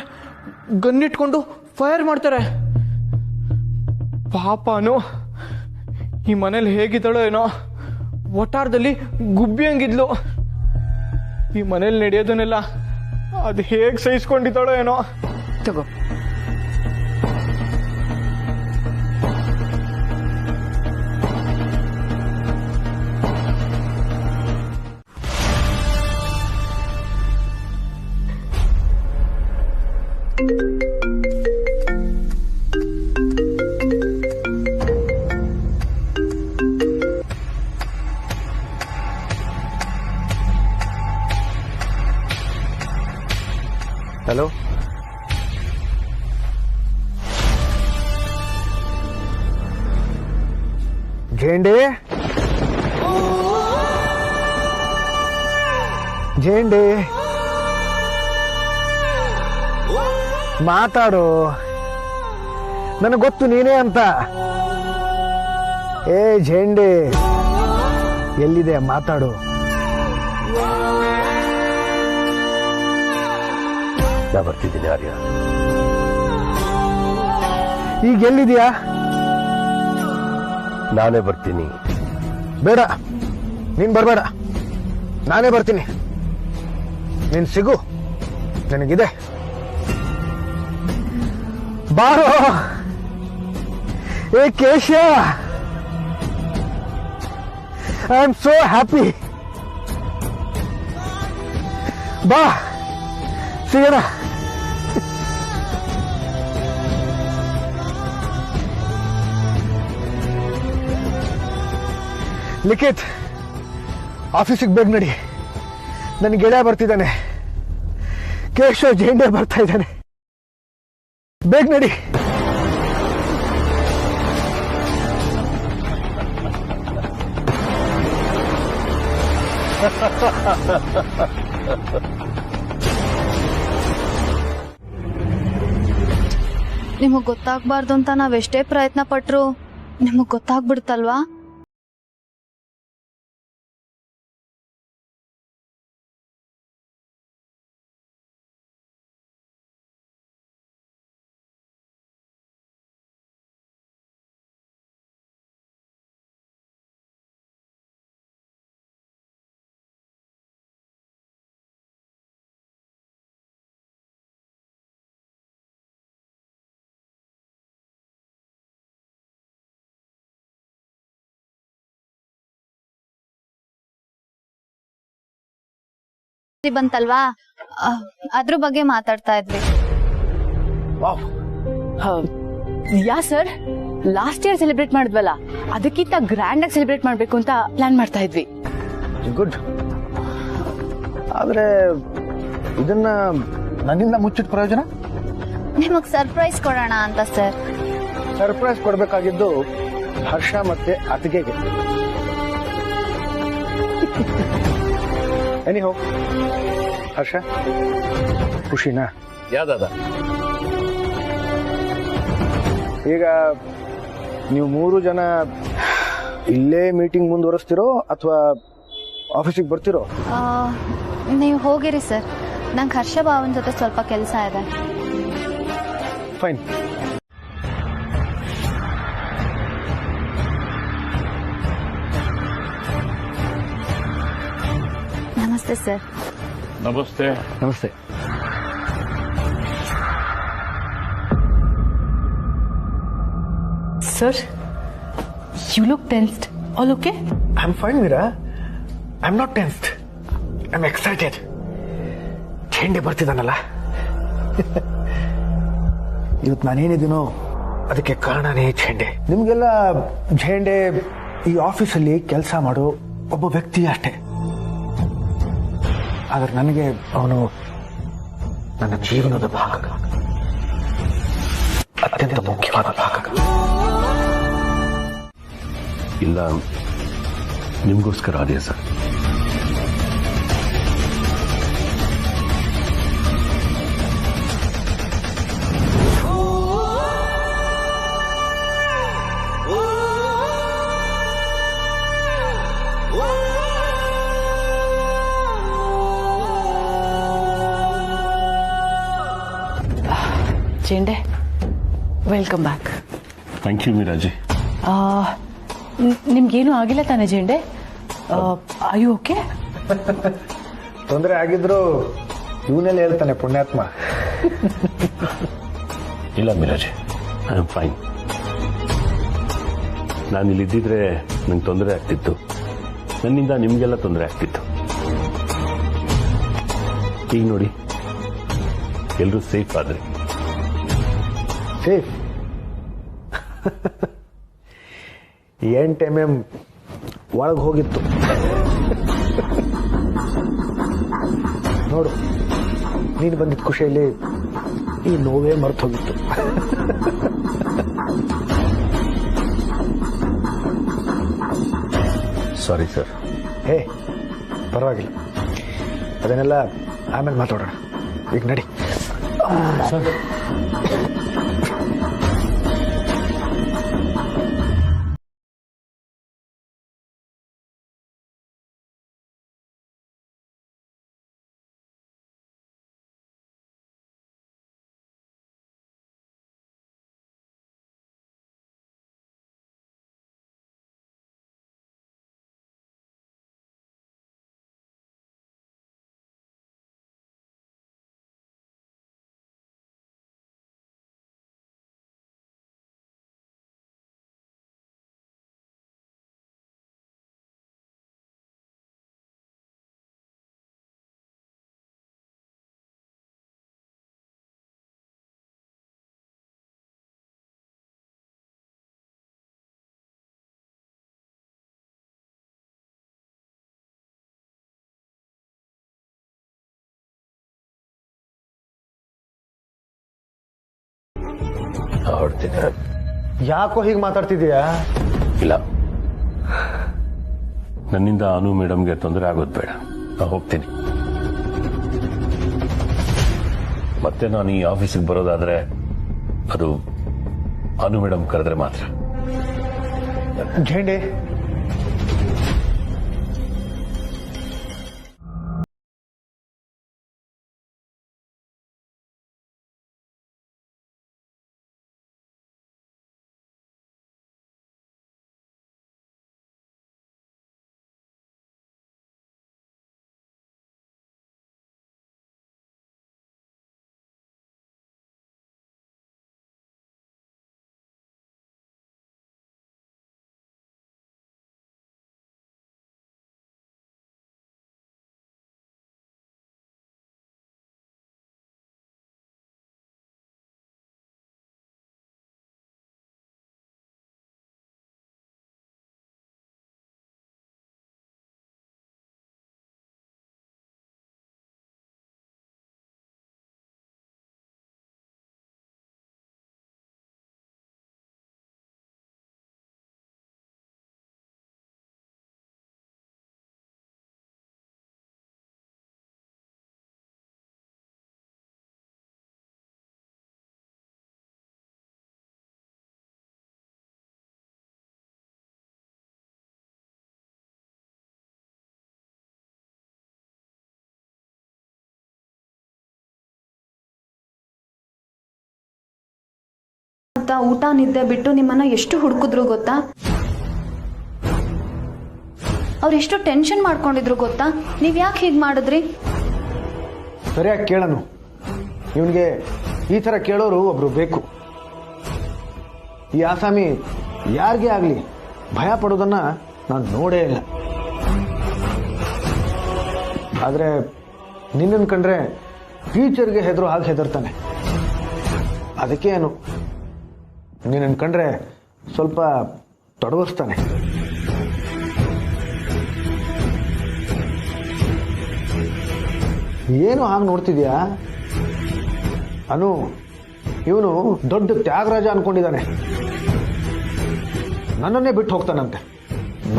ಗನ್ನಿಟ್ಕೊಂಡು ಫೈರ್ ಮಾಡ್ತಾರೆ. ಪಾಪನು ಈ ಮನೇಲಿ ಹೇಗಿದ್ದಾಳೋ ಏನೋ, ಒಟ್ಟಾರದಲ್ಲಿ ಗುಬ್ಬಿ ಹಂಗಿದ್ಲು. ಈ ಮನೇಲಿ ನಡೆಯೋದನ್ನೆಲ್ಲ ಅದು ಹೇಗೆ ಸಹಿಸ್ಕೊಂಡಿದ್ದಾಳೋ ಏನೋ. ತಗೋ. ಹಲೋ, ಜೇಂಡೆ ಜೇಂಡೆ ಮಾತಾಡು, ನನಗೆ ಗೊತ್ತು ನೀನೇ ಅಂತ. ಏ ಜೇಂಡೆ, ಎಲ್ಲಿದೆ ಮಾತಾಡು. ನಾ ಬರ್ತಿದ್ದೀನಿ ಆರ್ಯ. ಈಗ ಎಲ್ಲಿದೆಯಾ? ನಾನೇ ಬರ್ತೀನಿ. ಬೇಡ, ನೀನ್ ಬರ್ಬೇಡ, ನಾನೇ ಬರ್ತೀನಿ. ನೀನ್ ಸಿಗು, ನನಗಿದೆ. ಬಾರೋ ಏ ಕೇಶ, ಐ ಆಮ್ ಸೋ ಹ್ಯಾಪಿ. ಬಾ ಸಿಗೋಣ. ಲಿಖಿತ್, ಆಫೀಸಿಗೆ ಬೇಗ ನಡಿ. ನನ್ನ ಗೆಳೆಯ ಬರ್ತಿದ್ದಾನೆ, ಕೇಶವ ಜೇಂಡೆ ಬರ್ತಾ ಇದ್ದಾನೆ. ಬೇಗ ನಡಿ. ನಿಮಗ್ ಗೊತ್ತಾಗ್ಬಾರ್ದು ಅಂತ ನಾವೆಷ್ಟೇ ಪ್ರಯತ್ನ ಪಟ್ರು ನಿಮಗ್ ಗೊತ್ತಾಗ್ಬಿಡ್ತಲ್ವಾ? ಬಂತಲ್ವಾ, ಅದ್ರ ಬಗ್ಗೆ ಮಾತಾಡ್ತಾ ಇದ್ವಿ. ಯಾ ಸರ್, ಲಾಸ್ಟ್ ಇಯರ್ ಸೆಲೆಬ್ರೇಟ್ ಮಾಡಿದ್ವಲ್ಲ, ಅದಕ್ಕಿಂತ ಗ್ರ್ಯಾಂಡ್ ಆಗಿ ಸೆಲೆಬ್ರೇಟ್ ಮಾಡ್ಬೇಕು ಅಂತ ಪ್ಲಾನ್ ಮಾಡ್ತಾ ಇದ್ವಿ. ಗುಡ್. ಆದ್ರೆ ಇದನ್ನ ನನ್ನಿಂದ ಮುಚ್ಚಿದ ಪ್ರಯೋಜನ? ನಿಮಗ್ ಸರ್ಪ್ರೈಸ್ ಕೊಡೋಣ ಅಂತ ಸರ್. ಸರ್ಪ್ರೈಸ್ ಕೊಡ್ಬೇಕಾಗಿದ್ದು ಹರ್ಷ ಮತ್ತೆ ಅತಿಗೆಗೆ. ಎನಿಹೋ, ಹರ್ಷ ಖುಷಿನಾ? ಯಾವ್ದಾದ? ಈಗ ನೀವು 3 ಜನ ಇಲ್ಲೇ ಮೀಟಿಂಗ್ ಮುಂದುವರಿಸ್ತಿರೋ ಅಥವಾ ಆಫೀಸಿಗೆ ಬರ್ತಿರೋ? ನೀವು ಹೋಗಿರಿ ಸರ್, ನಂಗೆ ಹರ್ಷ ಭಾವನ್ ಜೊತೆ ಸ್ವಲ್ಪ ಕೆಲಸ ಇದೆ. ಫೈನ್. ನಮಸ್ತೆ ಸರ್. ನಮಸ್ತೆ. ನಮಸ್ತೆ. Sir, you look tensed. All okay? I am fine Meera. I am not tensed, I am excited. Zende ಬರ್ತಿದ್ದಾನಲ್ಲ, ಇವತ್ತು ನಾನೇನಿದ್ದೀನೋ ಅದಕ್ಕೆ ಕಾರಣನೇ ಝೇಂಡೆ. ನಿಮ್ಗೆಲ್ಲ ಝೇಂಡೆ ಈ ಆಫೀಸಲ್ಲಿ ಕೆಲಸ ಮಾಡೋ ಒಬ್ಬ ವ್ಯಕ್ತಿ ಅಷ್ಟೇ. ಆದ್ರೆ ನನಗೆ ಅವನು ನನ್ನ ಜೀವನದ ಭಾಗ, ಅತ್ಯಂತ ಮುಖ್ಯವಾದ ಭಾಗ. ಇಲ್ಲ, ನಿಮ್ಗೋಸ್ಕರ ಅದೇ sir. Zende, welcome back. Thank you Meeraji. ನಿಮ್ಗೇನು ಆಗಿಲ್ಲ ತಾನೆ ಜೇಂಡೆ? Are you okay? ತೊಂದರೆ ಆಗಿದ್ರು ಇವನೆಲ್ಲ ಹೇಳ್ತಾನೆ ಪುಣ್ಯಾತ್ಮ. ಇಲ್ಲ ಮೀರಾಜಿ, ಐ ಆಮ್ ಫೈನ್. ನಾನು ಇಲ್ಲಿದ್ದಿದ್ರೆ ನಂಗೆ ತೊಂದರೆ ಆಗ್ತಿತ್ತು, ನನ್ನಿಂದ ನಿಮಗೆಲ್ಲ ತೊಂದರೆ ಆಗ್ತಿತ್ತು. ಈಗ ನೋಡಿ, ಎಲ್ಲರೂ ಸೇಫ್ ಆದ್ರಿ. 8 mm ಒಳಗೆ ಹೋಗಿತ್ತು. ನೋಡು, ನೀನು ಬಂದಿದ್ದ ಖುಷಿಯಲ್ಲಿ ಈ ನೋವೇ ಮರೆತು ಹೋಗಿತ್ತು. Sorry sir. ಹೇ, ಪರವಾಗಿಲ್ಲ, ಅದನ್ನೆಲ್ಲ ಆಮೇಲೆ ಮಾತಾಡೋಣ. ಈಗ ನಡಿ. ಸರ್, ಹೊಡ್ತೀನಿ. ಯಾಕೋ ಹೀಗೆ ಮಾತಾಡ್ತಿದೀಯಾ? ಇಲ್ಲ, ನನ್ನಿಂದ ಅನು ಮೇಡಮ್ಗೆ ತೊಂದರೆ ಆಗೋದು ಬೇಡ. ನಾ ಹೋಗ್ತೀನಿ. ಮತ್ತೆ ನಾನು ಈ ಆಫೀಸಿಗೆ ಬರೋದಾದ್ರೆ ಅದು ಅನು ಮೇಡಮ್ ಕರೆದ್ರೆ ಮಾತ್ರ. ಝೇಂಡೆ, ಊಟ ನಿದ್ದೆ ಬಿಟ್ಟು ನಿಮ್ಮನ್ನ ಎಷ್ಟು ಹುಡುಕಿದ್ರು ಗೊತ್ತಾ? ಅವ್ರು ಎಷ್ಟು ಟೆನ್ಷನ್ ಮಾಡ್ಕೊಂಡಿದ್ರು ಗೊತ್ತಾ? ನೀವ್ ಯಾಕೆ ಹೀಗ್ ಮಾಡಿದ್ರಿ? ಸರಿಯಾಗಿ ಕೇಳನು. ಇವನಿಗೆ ಈ ತರ ಕೇಳೋರು ಒಬ್ರು ಬೇಕು. ಈ ಆಸಾಮಿ ಯಾರಿಗೇ ಆಗ್ಲಿ ಭಯ ಪಡೋದನ್ನ ನಾನು ನೋಡೇ ಇಲ್ಲ. ಆದ್ರೆ ನಿನ್ನನ್ ಕಂಡ್ರೆ ಟೀಚರ್ಗೆ ಹೆದರೋ ಹಾಗೆ ಹೆದರ್ತಾನೆ. ಅದಕ್ಕೆ ಏನು ನಿನ್ನನ್ ಕಂಡ್ರೆ ಸ್ವಲ್ಪ ತೊಡಗಿಸ್ತಾನೆ. ಏನು ಹಾಗೆ ನೋಡ್ತಿದ್ಯಾ? ಅನು, ಇವನು ದೊಡ್ಡ ತ್ಯಾಗರಾಜ ಅನ್ಕೊಂಡಿದ್ದಾನೆ. ನನ್ನನ್ನೇ ಬಿಟ್ಟು ಹೋಗ್ತಾನಂತೆ.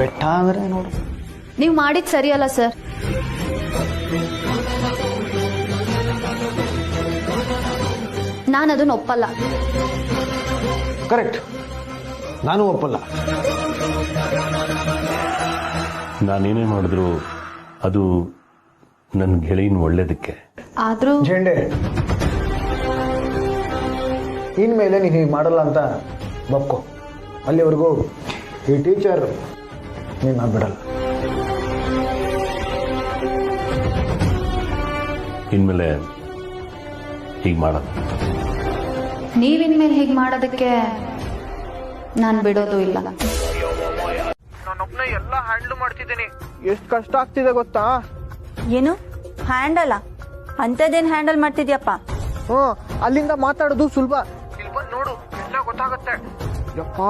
ಬೆಟ್ಟ ಅಂದ್ರೆ ನೋಡು. ನೀವು ಮಾಡಿದ್ ಸರಿಯಲ್ಲ ಸರ್. ನಾನು ಅದನ್ನ ಒಪ್ಪಲ್ಲ. ಕರೆಕ್ಟ್, ನಾನು ಒಪ್ಪಲ್ಲ. ನಾನೇನೇ ಮಾಡಿದ್ರು ಅದು ನನ್ನ ಗೆಳೆಯನ್ ಒಳ್ಳೇದಕ್ಕೆ. ಆದ್ರೂ ಝೇಂಡೆ, ಇನ್ಮೇಲೆ ನೀನು ಹೀಗೆ ಮಾಡಲ್ಲ ಅಂತ ಒಪ್ಕೊ. ಅಲ್ಲಿವರೆಗೂ ಈ ಟೀಚರ್ ನೀನು ಬಿಡಲ್ಲ. ಇನ್ಮೇಲೆ ಹೀಗೆ ಮಾಡಲ್ಲ. ನೀವಿನ್ಮೇಲೆ ಹೀಗೆ ಮಾಡೋದಕ್ಕೆ ನಾನು ಬಿಡೋದು ಇಲ್ಲ. ನಾನೊಬ್ನೇ ಎಲ್ಲ ಹ್ಯಾಂಡಲ್ ಮಾಡ್ತಿದ್ದೀನಿ. ಎಷ್ಟು ಕಷ್ಟ ಆಗ್ತಿದೆ ಗೊತ್ತಾ? ಏನು ಹ್ಯಾಂಡಲ್? ಅಂತದೇನ್ ಹ್ಯಾಂಡಲ್ ಮಾಡ್ತಿದ್ಯಪ್ಪ? ಅಲ್ಲಿಂದ ಮಾತಾಡೋದು ಸುಲಭ. ಇಲ್ಲಿ ಬಂದು ನೋಡು, ಗೊತ್ತಾಗತ್ತೆ. ಯಪ್ಪ,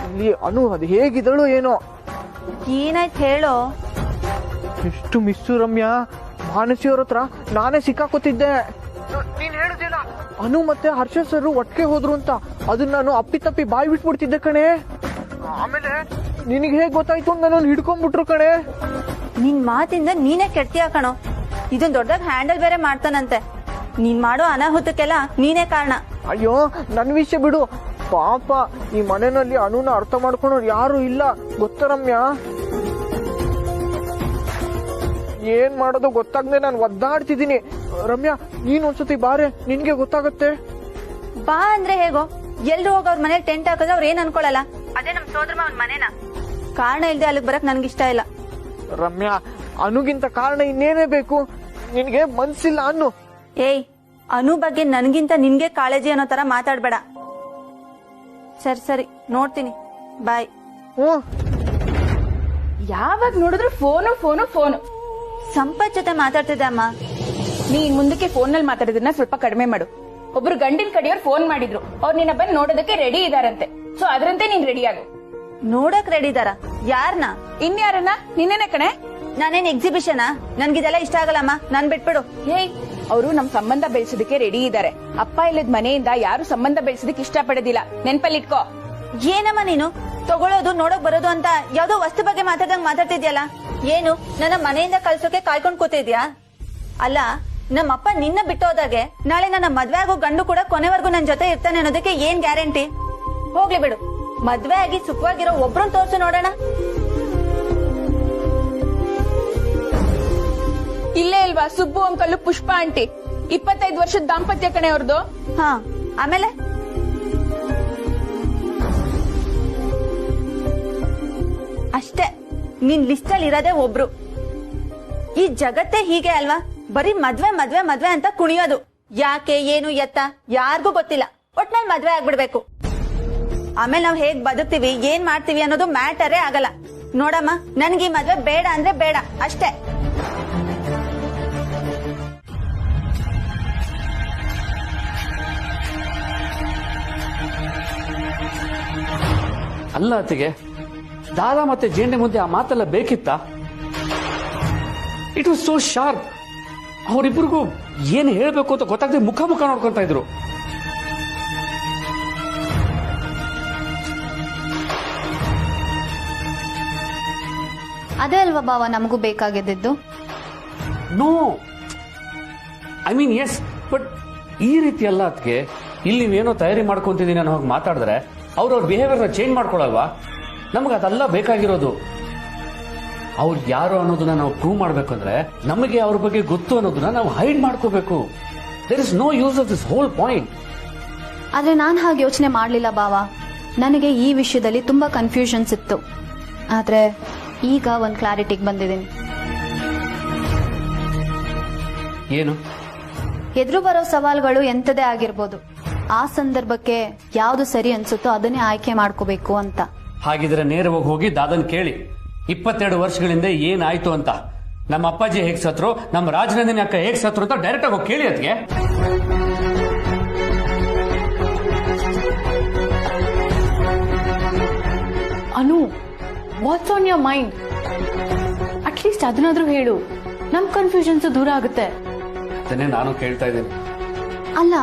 ಇಲ್ಲಿ ಅನು ಅದು ಹೇಗಿದಳು ಏನೋ. ಏನಾಯ್ತು ಹೇಳೋ. ಎಷ್ಟು ಮಿಸ್ಸು ರಮ್ಯಾ. ಮಾನಸಿಯವ್ರ ಹತ್ರ ನಾನೇ ಸಿಕ್ಕಾಕೋತಿದ್ದೆ. ನೀನ್ ಹೇಳುದಿಲ್ಲ ಅನು ಮತ್ತೆ ಹರ್ಷ ಸರ್ ಒಟ್ಟಿಗೆ ಹೋದ್ರು ಅಂತ. ಅದನ್ನ ನಾನು ಅಪ್ಪಿ ಬಾಯಿ ಬಿಟ್ಬಿಡ್ತಿದ್ದೆ ಕಣೆ. ಆಮೇಲೆ ನಿನಗೆ ಹೇಗ್ ಗೊತ್ತಾಯ್ತು ಅಂತ ನಾನು ಹಿಡ್ಕೊಂಡ್ಬಿಟ್ರು ಕಣೆ. ನಿನ್ ಮಾತಿಂದ ನೀನೇ ಕೆಡ್ತೀಯ ಕಣೋ. ಇದನ್ ದೊಡ್ಡದಾಗ ಹ್ಯಾಂಡಲ್ ಬೇರೆ ಮಾಡ್ತಾನಂತೆ. ನೀನ್ ಮಾಡೋ ಅನಾಹುತಕ್ಕೆಲ್ಲ ನೀನೇ ಕಾರಣ. ಅಯ್ಯೋ, ನನ್ ವಿಷಯ ಬಿಡು. ಪಾಪ ಈ ಮನೆಯಲ್ಲಿ ಅನುನ ಅರ್ಥ ಮಾಡ್ಕೊಳೋರು ಯಾರು ಇಲ್ಲ ಗೊತ್ತಾ ರಮ್ಯಾ. ಏನ್ ಮಾಡೋದು ಗೊತ್ತಾಗ್ದೆ ನಾನು ಒದ್ದಾಡ್ತಿದ್ದೀನಿ. ರಮ್ಯಾ, ನೀನ್ ಒಂದ್ಸತಿ ಬಾರೆ, ನಿನ್ಗೆ ಗೊತ್ತಾಗತ್ತೆ. ಬಾ ಅಂದ್ರೆ ಹೇಗೋ. ಎಲ್ರು ಹೋಗ ಅವ್ರ ಮನೇಲಿ ಟೆಂಟ್ ಹಾಕಿದ್ರೆ ಅವ್ರ ಏನ್ ಅನ್ಕೊಳಲ್ಲ. ಅದೇ ನಮ್ ಸೋದರ ಮಾವನ್ ಮನೇನ. ಕಾರಣ ಇಲ್ದೆ ಅಲ್ಲಿಗೆ ಬರಕ್ ನನ್ಗಿಷ್ಟ ಇಲ್ಲ. ರಮ್ಯಾ, ಅನುಗಿಂತ ಕಾರಣ ಇನ್ನೇನೇ ಬೇಕು. ನಿನ್ಗೆ ಮನ್ಸಿಲ್ಲ ಅನ್ನು. ಏಯ್, ಅನು ಬಗ್ಗೆ ನನ್ಗಿಂತ ನಿನ್ಗೆ ಕಾಳಜಿ ಅನ್ನೋ ತರ ಮಾತಾಡ್ಬೇಡ. ಸರಿ ನೋಡ್ತೀನಿ, ಬಾಯ್. ಯಾವಾಗ ನೋಡಿದ್ರು ಫೋನು. ಸಂಪತ್ ಜೊತೆ ಮಾತಾಡ್ತಿದ್ದೆ ಅಮ್ಮ. ನೀನ್ ಮುಂದಕ್ಕೆ ಫೋನ್ ನಲ್ಲಿ ಮಾತಾಡೋದನ್ನ ಸ್ವಲ್ಪ ಕಡಿಮೆ ಮಾಡು. ಒಬ್ರು ಗಂಡಿನ ಕಡೆಯವ್ರು ಫೋನ್ ಮಾಡಿದ್ರು, ಅವ್ರು ನಿನ್ನ ಬಂದ್ ನೋಡೋದಕ್ಕೆ ರೆಡಿ ಇದಾರಂತೆ. ಸೊ ಅದ್ರಂತೆ ನೀನ್ ರೆಡಿ ಆಗು. ನೋಡಕ್ ರೆಡಿ ಇದಾರ? ಯಾರನ್ನ? ಇನ್ಯಾರನ್ನ? ನಿನ್ನೇನೆ ಕಣೆ. ನಾನೇನ್ ಎಕ್ಸಿಬಿಷನ್? ನನ್ಗಿದೆಲ್ಲ ಇಷ್ಟ ಆಗಲ್ಲಮ್ಮ, ನಾನ್ ಬಿಟ್ಬಿಡು. ಹೇಯ್, ಅವರು ನಮ್ ಸಂಬಂಧ ಬೆಳೆಸೋದಕ್ಕೆ ರೆಡಿ ಇದಾರೆ. ಅಪ್ಪ ಇಲ್ಲದ ಮನೆಯಿಂದ ಯಾರು ಸಂಬಂಧ ಬೆಳೆಸೋದಕ್ಕೆ ಇಷ್ಟ ಪಡೋದಿಲ್ಲ, ನೆನ್ಪಲ್ಲಿಟ್ಕೋ. ಏನಮ್ಮ ನೀನು ತಗೊಳ್ಳೋದು ನೋಡಕ್ ಬರೋದು ಅಂತ ಯಾವ್ದೋ ವಸ್ತು ಬಗ್ಗೆ ಮಾತಾಡ್ದಂಗ್ ಮಾತಾಡ್ತಿದ್ಯಲ್ಲ. ಏನು ನನ್ನ ಮನೆಯಿಂದ ಕಳ್ಸೋಕೆ ಕಾಯ್ಕೊಂಡ್ ಕೂತಿದ್ಯಾ? ಅಲ್ಲ, ನಮ್ಮಪ್ಪ ನಿನ್ನ ಬಿಟ್ಟೋದಾಗೆ ನಾಳೆ ನನ್ನ ಮದ್ವೆ ಆಗೋ ಗಂಡು ಕೂಡ ಕೊನೆವರೆಗೂ ನನ್ ಜೊತೆ ಇರ್ತಾನೆ ಅನ್ನೋದಕ್ಕೆ ಏನ್ ಗ್ಯಾರಂಟಿ? ಹೋಗ್ಲಿ ಬಿಡು, ಮದ್ವೆ ಆಗಿ ಸುಖವಾಗಿರೋ ಒಬ್ರನ್ ತೋರ್ಸು ನೋಡೋಣ. ಇಲ್ಲೇ ಇಲ್ವಾ ಸುಬ್ಬು ಅಂಕಲ್, ಪುಷ್ಪ ಆಂಟಿ. 25 ವರ್ಷದ ದಾಂಪತ್ಯ ಕಣೆ ಅವ್ರದ್ದು. ಹಾ, ಆಮೇಲೆ ಅಷ್ಟೇ. ನಿನ್ ಲಿಸ್ಟ್ ಅಲ್ಲಿ ಇರೋದೇ ಒಬ್ರು. ಈ ಜಗತ್ತೇ ಹೀಗೆ ಅಲ್ವಾ? ಬರೀ ಮದ್ವೆ ಅಂತ ಕುಣಿಯೋದು. ಯಾಕೆ, ಏನು, ಎತ್ತ ಯಾರಿಗೂ ಗೊತ್ತಿಲ್ಲ. ಒಟ್ನಲ್ಲಿ ಮದ್ವೆ ಆಗ್ಬಿಡ್ಬೇಕು. ಆಮೇಲೆ ನಾವ್ ಹೇಗ್ ಬದುಕ್ತಿವಿ, ಏನ್ ಮಾಡ್ತೀವಿ ಅನ್ನೋದು ಮ್ಯಾಟರೇ ಆಗಲ್ಲ. ನೋಡಮ್ಮ, ನನ್ಗೆ ಈ ಮದ್ವೆ ಬೇಡ ಅಂದ್ರೆ ಬೇಡ ಅಷ್ಟೇ. ಅಲ್ಲ ಅತ್ತಿಗೆ, ದಾದಾ ಮತ್ತೆ ಜೇಂಡೆ ಮುಂದೆ ಆ ಮಾತೆಲ್ಲ ಬೇಕಿತ್ತ? It was so sharp. ಅವರಿಬ್ಬರಿಗೂ ಏನು ಹೇಳಬೇಕು ಅಂತ ಗೊತ್ತಾಗದೆ ಮುಖ ನೋಡ್ಕೊಂತ ಇದ್ರು. ಅದೇ ಅಲ್ವಾ ಬಾವ ನಮಗೂ ಬೇಕಾಗಿದ್ದು. No, I mean yes, but ಈ ರೀತಿ ಅಲ್ಲ ಅದಕ್ಕೆ. ಇಲ್ಲಿ ನೀವೇನೋ ತಯಾರಿ ಮಾಡ್ಕೊಂತಿದ್ದೀನಿ ಅನ್ನೋ ಹೋಗಿ ಮಾತಾಡಿದ್ರೆ ಅವ್ರ ಬಿಹೇವಿಯರ್ ಚೇಂಜ್ ಮಾಡ್ಕೊಳಲ್ವಾ? ನಮ್ಗೆ ಅದೆಲ್ಲ ಬೇಕಾಗಿರೋದು. ಅವ್ರು ಯಾರು ಅನ್ನೋದನ್ನ ನಾವು ಪ್ರೂವ್ ಮಾಡ್ಬೇಕಂದ್ರೆ ನಮಗೆ ಅವ್ರ ಬಗ್ಗೆ ಗೊತ್ತು ಅನ್ನೋದನ್ನ ನಾವು ಹೈಡ್ ಮಾಡ್ಕೋಬೇಕು. There is no use of this whole point. ಆದ್ರೆ ನಾನ್ ಹಾಗೆ ಯೋಚನೆ ಮಾಡ್ಲಿಲ್ಲ ಬಾವ. ನನಗೆ ಈ ವಿಷಯದಲ್ಲಿ ತುಂಬಾ ಕನ್ಫ್ಯೂಷನ್ಸ್ ಇತ್ತು. ಆದ್ರೆ ಈಗ ಒಂದ್ ಕ್ಲಾರಿಟಿಗೆ ಬಂದಿದ್ದೀನಿ. ಏನು? ಎದುರು ಬರೋ ಸವಾಲ್ಗಳು ಎಂತದೇ ಆಗಿರ್ಬೋದು, ಆ ಸಂದರ್ಭಕ್ಕೆ ಯಾವ್ದು ಸರಿ ಅನ್ಸುತ್ತೋ ಅದನ್ನೇ ಆಯ್ಕೆ ಮಾಡ್ಕೋಬೇಕು ಅಂತ. ಹಾಗಿದ್ರೆ ನೇರವಾಗಿ ಹೋಗಿ ದಾದನ್ ಕೇಳಿ, 22 ವರ್ಷಗಳಿಂದ ಏನಾಯ್ತು ಅಂತ. ನಮ್ಮ ಅಪ್ಪಾಜಿ ಹೇಗ್ ಸತ್ರು, ನಮ್ಮ ರಾಜನಂದಿನಿ ಅಕ್ಕ ಹೇಗ್ ಸತ್ರು ಅಂತ ಡೈರೆಕ್ಟ್ ಆಗಿ ಹೋಗಿ ಕೇಳಿ ಅದಕ್ಕೆ. Anu, what's on your mind? At least ಅದನ್ನಾದ್ರೂ ಹೇಳು, ನಮ್ ಕನ್ಫ್ಯೂಷನ್ಸ್ ದೂರ ಆಗುತ್ತೆ. ಅದನ್ನೇ ನಾನು ಕೇಳ್ತಾ ಇದ್ದೀನಿ. ಅಲ್ಲ,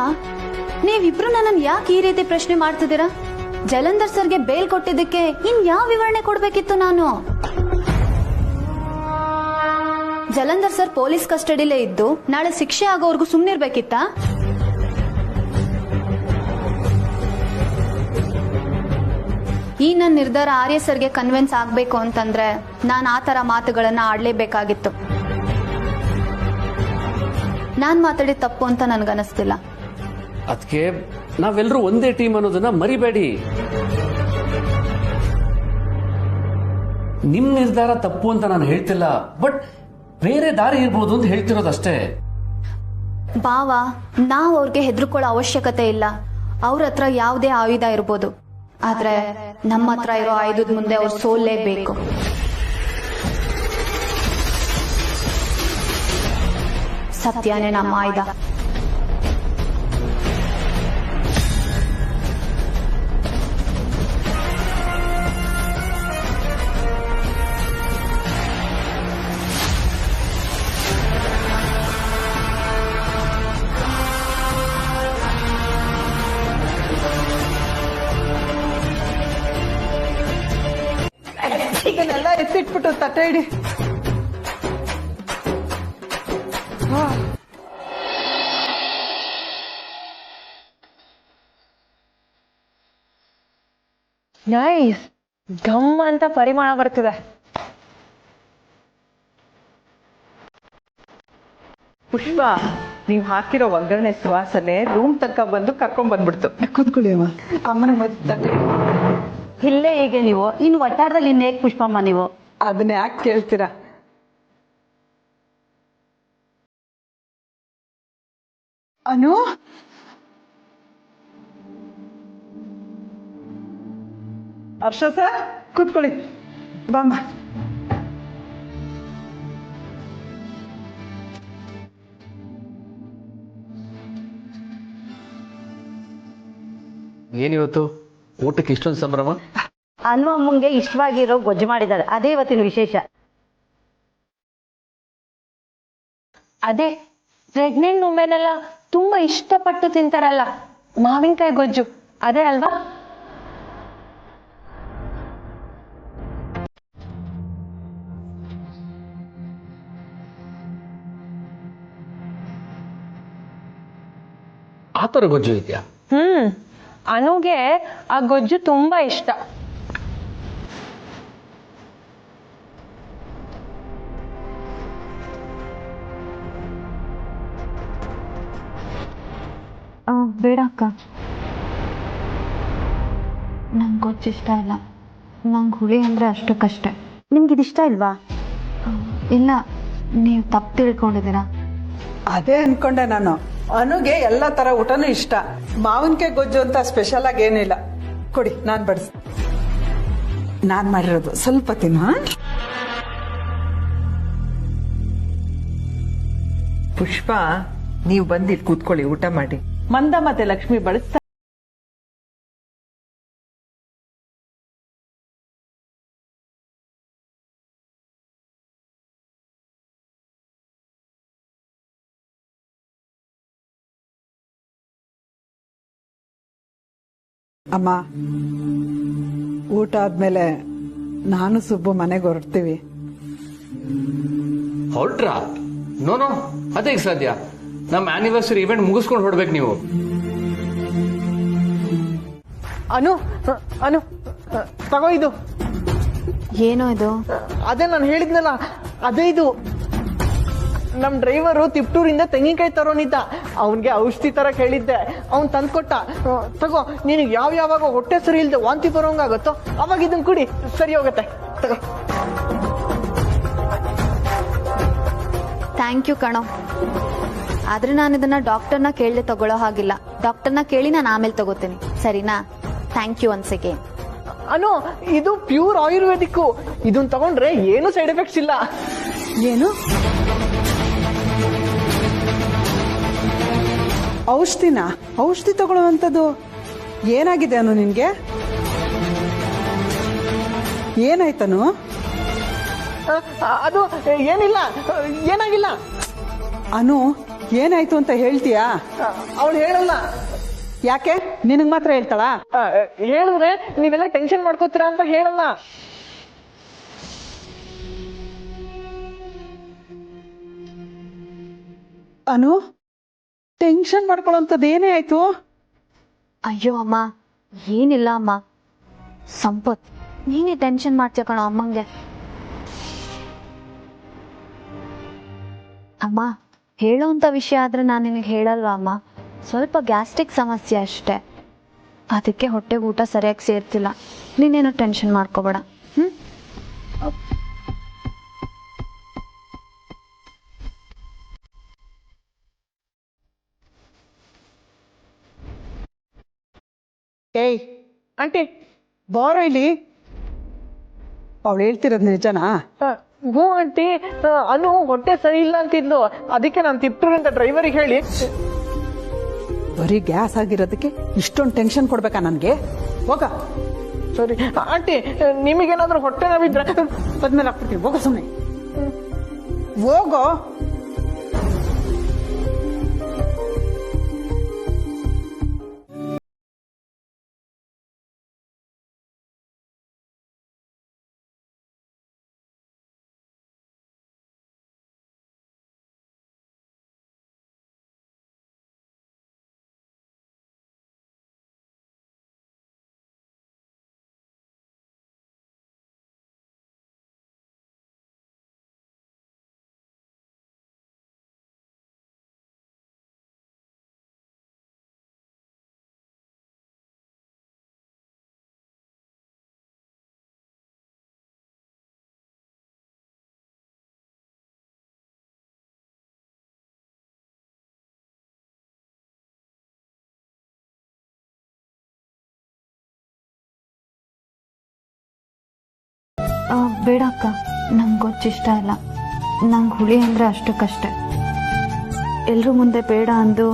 ನೀವಿಬ್ರು ನನ್ನನ್ನು ಯಾಕೆ ಈ ರೀತಿ ಪ್ರಶ್ನೆ ಮಾಡ್ತಿದ್ದೀರಾ? ಜಲಂಧರ್ ಸರ್ಗೆ ಬೇಲ್ ಕೊಟ್ಟಿದ್ದಕ್ಕೆ ಇನ್ ಯಾವ ವಿವರಣೆ ಕೊಡ್ಬೇಕಿತ್ತು ನಾನು? ಜಲಂಧರ್ ಸರ್ ಪೊಲೀಸ್ ಕಸ್ಟಡಿಲೇ ಇದ್ದು ನಾಳೆ ಶಿಕ್ಷೆ ಆಗೋವರೆಗೂ ಸುಮ್ನಿರ್ಬೇಕಿತ್ತಾ? ಈ ನನ್ನ ನಿರ್ಧಾರ ಆರ್ಯ ಸರ್ಗೆ ಕನ್ವಿನ್ಸ್ ಆಗ್ಬೇಕು ಅಂತಂದ್ರೆ ನಾನು ಆ ತರ ಮಾತುಗಳನ್ನ ಆಡ್ಲೇಬೇಕಾಗಿತ್ತು. ನಾನ್ ಮಾತಾಡಿದ ತಪ್ಪು ಅಂತ ನನ್ಗನಿಸ್ತಿಲ್ಲ. ಅದಕ್ಕೆ ನಾವೆಲ್ಲರೂ ಒಂದೇ ಟೀಮ್ ಅನ್ನೋದನ್ನ ಮರಿಬೇಡಿ. ನಿಮ್ ನಿರ್ಧಾರ ತಪ್ಪು ಅಂತ ನಾನು ಹೇಳ್ತಿಲ್ಲ, ಬಟ್ ಬೇರೆ ದಾರಿ ಇರ್ಬೋದು ಅಂತ ಹೇಳ್ತಿರೋದಷ್ಟೇ. ಬಾವ, ನಾವ್ ಅವ್ರಿಗೆ ಹೆದರ್ಕೊಳ್ಳೋ ಅವಶ್ಯಕತೆ ಇಲ್ಲ. ಅವ್ರ ಹತ್ರ ಯಾವುದೇ ಆಯುಧ ಇರ್ಬೋದು, ಆದ್ರೆ ನಮ್ಮ ಹತ್ರ ಇರೋ ಆಯುಧದ ಮುಂದೆ ಅವ್ರು ಸೋಲ್ಲೇಬೇಕು. ಸತ್ಯನೇ ನಮ್ಮ ಆಯುಧ. ತೆಗ್ದಿಟ್ಬಿಟ್ಟು ತಟ್ಟೆ ಇಡಿ. ನೈಸ್, ಘಮ್ ಅಂತ ಪರಿಮಳ ಬರ್ತಿದೆ. ಪುಷ್ಪ, ನೀವ್ ಹಾಕಿರೋ ಒಗ್ಗರಣೆ ಸುವಾಸನೆ ರೂಮ್ ತನಕ ಬಂದು ಕರ್ಕೊಂಡ್ ಬಂದ್ಬಿಡ್ತು. ಕೂತ್ಕೊಳ್ಳಿ ಅಮ್ಮ. ಅಮ್ಮನ ತಟ್ಟೆ ಇಲ್ಲೇ ಹೀಗೆ ನೀವು ಇನ್ನು ಒಟ್ಟಾರದಲ್ಲಿ ಇನ್ನು ಹೇಗೆ ಪುಷ್ಪಮ್ಮ ನೀವು? ಅದನ್ನ ಯಾಕೆ ಕೇಳ್ತೀರಾ? ಅನು, ಹರ್ಷ ಕೂತ್ಕೊಳ್ಳಿ. ಬಾಮ್ಮ. ಏನಿವತ್ತು ಊಟಕ್ಕೆ ಇಷ್ಟೊಂದು ಸಂಭ್ರಮ? ಅನು ಅಮ್ಮಂಗೆ ಇಷ್ಟವಾಗಿರೋ ಗೊಜ್ಜು ಮಾಡಿದ್ದಾರೆ, ಅದೇ ಇವತ್ತಿನ ವಿಶೇಷ. ಅದೇ ಪ್ರೆಗ್ನೆಂಟ್ ವುಮೆನ್ ಎಲ್ಲ ತುಂಬಾ ಇಷ್ಟಪಟ್ಟು ತಿಂತಾರಲ್ಲ ಮಾವಿನಕಾಯಿ ಗೊಜ್ಜು, ಅದೇ ಅಲ್ವಾ? ಆ ಥರ ಗೊಜ್ಜು ಇದೆಯಾ? ಅನುಗೆ ಆ ಗೊಜ್ಜು ತುಂಬಾ ಇಷ್ಟ. ಬೇಡ ಅಕ್ಕ, ನಂಗೆ ಗೊಜ್ಜು ಇಷ್ಟ ಇಲ್ಲ. ನಂಗೆ ಹುಳಿ ಅಂದರೆ ಅಷ್ಟಕ್ಕಷ್ಟೇ. ನಿಮ್ಗೆ ಇದಿಷ್ಟ ಇಲ್ವಾ? ಇಲ್ಲ, ನೀವು ತಪ್ಪು ತಿಳ್ಕೊಂಡಿದ್ದೀರಾ. ಅದೇ ಅನ್ಕೊಂಡೆ ನಾನು. ಅನುಗೆ ಎಲ್ಲ ತರ ಊಟನೂ ಇಷ್ಟ. ಮಾವಿನಕಾಯಿ ಗೊಜ್ಜು ಅಂತ ಸ್ಪೆಷಲ್ ಆಗಿ ಏನಿಲ್ಲ. ಕೊಡಿ, ನಾನ್ ಬಡಿಸ್. ನಾನ್ ಮಾಡಿರೋದು ಸ್ವಲ್ಪ ತಿನ್ನು. ಪುಷ್ಪ, ನೀವು ಬಂದಿಲ್ಲಿ ಕೂತ್ಕೊಳ್ಳಿ, ಊಟ ಮಾಡಿ. ಮಂದ ಮತ್ತೆ ಲಕ್ಷ್ಮಿ ಬಡಿಸ್ತಾ. ಅಮ್ಮ, ಊಟ ಆದ್ಮೇಲೆ ನಾನು ಸುಬ್ಬು ಮನೆಗೆ ಹೊರಡ್ತೀವಿ. ಹೊರಟ್ರಾ? ನೋ, ಅದೇ ಸಾಧ್ಯ. ನಮ್ಮ ಆನಿವರ್ಸರಿ ಇವೆಂಟ್ ಮುಗಿಸ್ಕೊಂಡು ಹೊಡ್ಬೇಕು ನೀವು. ಅನು, ಅನು ತಗೋ ಇದು. ಏನೋ ಇದು? ಅದೇ ನಾನು ಹೇಳಿದ್ನಲ್ಲ, ಅದೇ ಇದು. ನಮ್ ಡ್ರೈವರು ತಿಪ್ಟೂರಿಂದ ತೆಂಗಿನಕಾಯಿ ತರೋನಿದ್ದ. ಅವನ್ಗೆ ಔಷಧಿ ತರ ಕೇಳಿದ್ದೆ, ಅವ್ನ್ ತಂದ್ಕೊಟ್ಟ. ತಗೋ, ನಿನಗೆ ಯಾವಾಗ ಹೊಟ್ಟೆ ಸರಿ ಇಲ್ದೆ ವಾಂತಿ ಬರೋಂಗಾಗತ್ತೋ ಅವಾಗ ಇದನ್ ಕುಡಿ, ಸರಿ ಹೋಗತ್ತೆ. ತಗೋ. ಥ್ಯಾಂಕ್ ಯು ಕಣೋ. ಆದ್ರೆ ನಾನು ಇದನ್ನ ಡಾಕ್ಟರ್ನ ಕೇಳದೆ ತಗೊಳ್ಳೋ ಹಾಗಿಲ್ಲ. ಡಾಕ್ಟರ್ನ ಕೇಳಿ ನಾನು ಆಮೇಲೆ ತಗೋತೀನಿ, ಸರಿನಾ? Thank you once again. Anu, ಇದು ಪ್ಯೂರ್ ಆಯುರ್ವೇದಿಕ್. ಇದನ್ ತಗೊಂಡ್ರೆ ಏನು ಸೈಡ್ ಎಫೆಕ್ಟ್ಸ್ ಇಲ್ಲ. ಏನು ಔಷಧಿನ? ಔಷಧಿ ತಗೊಳ್ಳುವಂಥದ್ದು ಏನಾಗಿದೆ ಅನು ನಿನ್ಗೆ? ಏನಾಯ್ತನು? ಅದು ಏನಿಲ್ಲ, ಏನಾಗಿಲ್ಲ. ಅನು, ಏನಾಯ್ತು ಅಂತ ಹೇಳ್ತೀಯಾ? ಅವಳು ಹೇಳಲ್ಲ. ಯಾಕೆ? ನಿನಗ್ ಮಾತ್ರ ಹೇಳ್ತಾಳ? ಹೇಳಿದ್ರೆ ನೀವೆಲ್ಲ ಟೆನ್ಷನ್ ಮಾಡ್ಕೋತೀರಾ ಅಂತ ಹೇಳಲ್ಲ. ಅನು, ಟೆನ್ಷನ್ ಮಾಡ್ಕೊಳ್ಳೋಂಥದ್ದು ಏನೇ ಆಯ್ತು? ಅಯ್ಯೋ ಅಮ್ಮ, ಏನಿಲ್ಲ ಅಮ್ಮ. ಸಂಪತ್, ನೀನೇ ಟೆನ್ಷನ್ ಮಾಡ್ತೀಯ ಕಣೋ ಅಮ್ಮಂಗೆ. ಅಮ್ಮ, ಹೇಳೋಂಥ ವಿಷಯ ಆದ್ರೆ ನಾನು ನಿನಗೆ ಹೇಳಲ್ವಾ ಅಮ್ಮ? ಸ್ವಲ್ಪ ಗ್ಯಾಸ್ಟ್ರಿಕ್ ಸಮಸ್ಯೆ ಅಷ್ಟೇ, ಅದಕ್ಕೆ ಹೊಟ್ಟೆಗೆ ಊಟ ಸರಿಯಾಗಿ ಸೇರ್ತಿಲ್ಲ. ನೀನೇನು ಟೆನ್ಷನ್ ಮಾಡ್ಕೋಬೇಡ. ಏಯ್ ಆಂಟಿ, ಬಾರೋ ಇಲ್ಲಿ. ಅವಳು ಹೇಳ್ತಿರೋದು ನಿಜನಾ? ಹ್ಞೂ ಆಂಟಿ, ಅನು ಹೊಟ್ಟೆ ಸರಿ ಇಲ್ಲ ಅಂತಿದ್ಲು. ಅದಕ್ಕೆ ನಾನು ತಿಪ್ಟೂರಿಂದ ಡ್ರೈವರಿಗೆ ಹೇಳಿ. ಬರೀ ಗ್ಯಾಸ್ ಆಗಿರೋದಕ್ಕೆ ಇಷ್ಟೊಂದು ಟೆನ್ಷನ್ ಕೊಡ್ಬೇಕಾ ನನ್ಗೆ? ಹೋಗ. ಸರಿ ಆಂಟಿ, ನಿಮಗೇನಾದ್ರೂ ಹೊಟ್ಟೆ ನೋವಿದ್ರೆ ಬದ್ಮೇಲೆ ಹಾಕ್ಬಿಡ್ತೀನಿ. ಹೋಗ ಸುಮ್ಮನೆ ಹೋಗೋ. ಬೇಡ ಅಕ್ಕ, ನಂಗೆ ಗೊತ್ತಿಷ್ಟ ಇಲ್ಲ. ನಂಗೆ ಹುಳಿ ಅಂದ್ರೆ ಅಷ್ಟಕ್ಕಷ್ಟೆ. ಎಲ್ರ ಮುಂದೆ ಬೇಡ ಅಂದು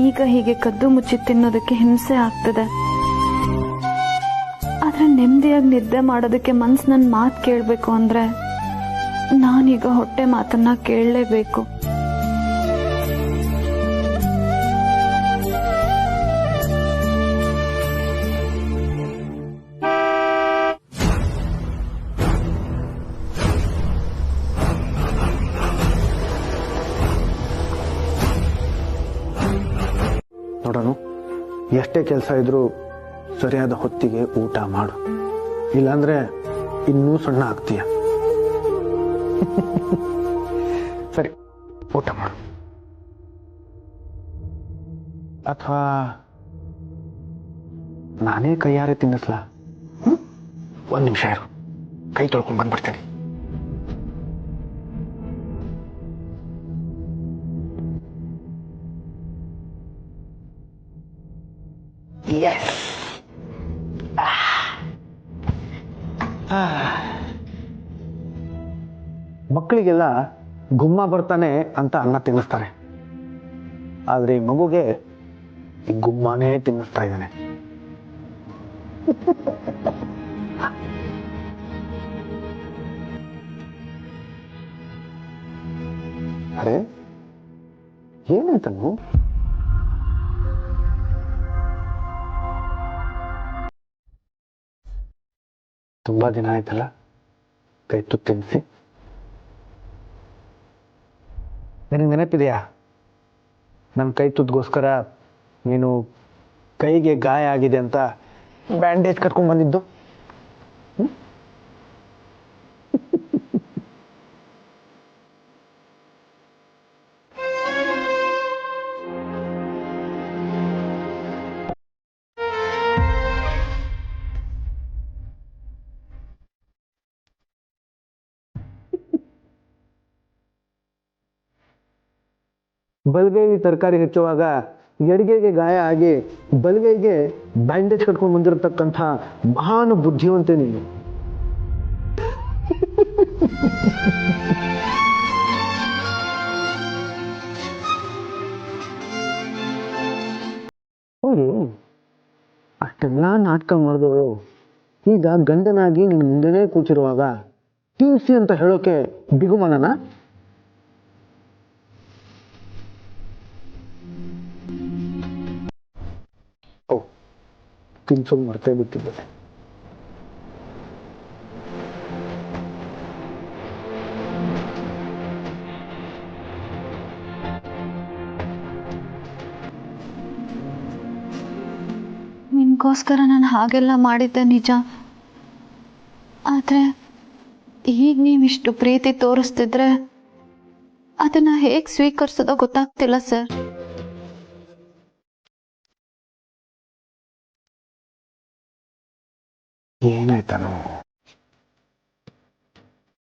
ಈಗ ಹೀಗೆ ಕದ್ದು ಮುಚ್ಚಿ ತಿನ್ನೋದಕ್ಕೆ ಹಿಂಸೆ ಆಗ್ತದೆ. ಆದ್ರೆ ನೆಮ್ಮದಿಯಾಗಿ ನಿದ್ದೆ ಮಾಡೋದಕ್ಕೆ ಮನ್ಸು ನನ್ನ ಮಾತು ಕೇಳಬೇಕು ಅಂದ್ರೆ ನಾನೀಗ ಹೊಟ್ಟೆ ಮಾತನ್ನ ಕೇಳಲೇಬೇಕು. ನೋಡೋಣ, ಎಷ್ಟೇ ಕೆಲಸ ಇದ್ರೂ ಸರಿಯಾದ ಹೊತ್ತಿಗೆ ಊಟ ಮಾಡು, ಇಲ್ಲಾಂದ್ರೆ ಇನ್ನೂ ಸಣ್ಣ ಆಗ್ತೀಯ. ಸರಿ, ಊಟ ಮಾಡು. ಅಥವಾ ನಾನೇ ಕೈಯಾರೆ ತಿನ್ನಿಸ್ಲಾ? ಒಂದ್ ನಿಮಿಷ ಇರು, ಕೈ ತೊಳ್ಕೊಂಡ್ ಬಂದ್ಬಿಡ್ತೀನಿ. ಮಕ್ಕಳಿಗೆಲ್ಲ ಗುಮ್ಮ ಬರ್ತಾನೆ ಅಂತ ಅನ್ನ ತಿನ್ನಿಸ್ತಾರೆ, ಆದ್ರೆ ಈ ಮಗುಗೆ ಈ ಗುಮ್ಮನೇ ತಿನ್ನಿಸ್ತಾ ಇದ್ದಾನೆ. ಅರೆ ಏನಾಯ್ತನು? ತುಂಬಾ ದಿನ ಆಯ್ತಲ್ಲ ಕೈ ತುತ್ತು ತಿನ್ನಿಸಿ. ನಿನಗೆ ನೆನಪಿದೆಯಾ ನನ್ನ ಕೈ ತುತ್ತಿಗೋಸ್ಕರ ನೀನು ಕೈಗೆ ಗಾಯ ಆಗಿದೆ ಅಂತ ಬ್ಯಾಂಡೇಜ್ ಕಟ್ಕೊಂಡು ಬಂದಿದ್ದು? ಬಲಗೈಗೆ ತರಕಾರಿ ಹೆಚ್ಚುವಾಗ ಎಡಗೈಗೆ ಗಾಯ ಆಗಿ ಬಲಗೈಗೆ ಬ್ಯಾಂಡೇಜ್ ಕಟ್ಕೊಂಡು ಬಂದಿರತಕ್ಕಂಥ ಮಹಾನ್ ಬುದ್ಧಿವಂತೆ ನೀನು. ಹೌದು, ಅಷ್ಟೆಲ್ಲ ನಾಟಕ ಮಾಡಿದವರು ಈಗ ಗಂಡನಾಗಿ ನಿನ್ನ ಮುಂದೆನೇ ಕೂತಿರುವಾಗ ಟಿಸಿ ಅಂತ ಹೇಳೋಕೆ ಬಿಗುಮಾನನ? ತಿನ್ಸೋದು ಮರ್ತೇ ಬಿಟ್ಟಿದ್ದೆ. ನಿನ್ಗೋಸ್ಕರ ನಾನು ಹಾಗೆಲ್ಲ ಮಾಡಿದ್ದೆ ನಿಜ. ಆದ್ರೆ ಈಗ ನೀವಿಷ್ಟು ಪ್ರೀತಿ ತೋರಿಸ್ತಿದ್ರೆ ಅದನ್ನ ಹೇಗೆ ಸ್ವೀಕರಿಸೋದೋ ಗೊತ್ತಾಗ್ತಿಲ್ಲ ಸರ್. ಏನಾಯ್ತಾನು?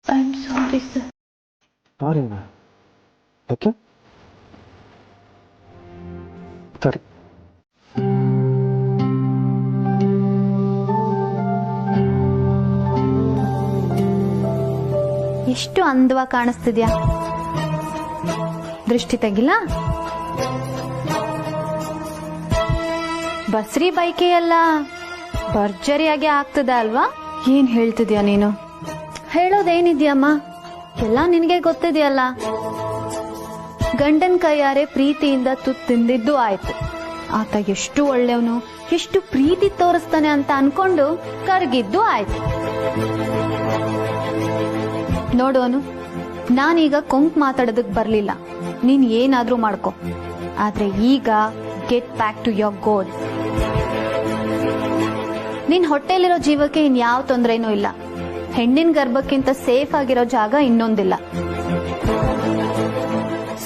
I am sorry sir. ಸಾರಿನಾ? ಯಾಕೆ? ಸರಿ, ಎಷ್ಟು ಅಂದವಾಗಿ ಕಾಣಿಸ್ತಿದ್ಯಾ? ದೃಷ್ಟಿ ತೆಗಿಲ್ಲ? ಬಸ್ರಿ ಬೈಕೆ ಎಲ್ಲ ಭರ್ಜರಿಯಾಗಿ ಆಗ್ತದೆ ಅಲ್ವಾ? ಏನ್ ಹೇಳ್ತಿದ್ಯಾ ನೀನು? ಹೇಳೋದೇನಿದ್ಯಮ್ಮ, ಎಲ್ಲ ನಿನಗೆ ಗೊತ್ತಿದೆಯಲ್ಲ. ಗಂಡನ್ ಕೈಯಾರೆ ಪ್ರೀತಿಯಿಂದ ತುತ್ತು ತಿಂದಿದ್ದು ಆಯ್ತು. ಆತ ಎಷ್ಟು ಒಳ್ಳೆಯವನು, ಎಷ್ಟು ಪ್ರೀತಿ ತೋರಿಸ್ತಾನೆ ಅಂತ ಅನ್ಕೊಂಡು ಕರಗಿದ್ದು ಆಯ್ತು. ನೋಡೋನು, ನಾನೀಗ ಕೊಂಕ್ ಮಾತಾಡೋದಕ್ ಬರ್ಲಿಲ್ಲ. ನೀನ್ ಏನಾದ್ರೂ ಮಾಡ್ಕೊ, ಆದ್ರೆ ಈಗ ಗೆಟ್ ಬ್ಯಾಕ್ ಟು ಯೋರ್ ಗೋಲ್. ನಿನ್ ಹೊಟ್ಟೆಲಿರೋ ಜೀವಕ್ಕೆ ಇನ್ಯಾವ ತೊಂದರೆನೂ ಇಲ್ಲ. ಹೆಣ್ಣಿನ ಗರ್ಭಕ್ಕಿಂತ ಸೇಫ್ ಆಗಿರೋ ಜಾಗ ಇನ್ನೊಂದಿಲ್ಲ.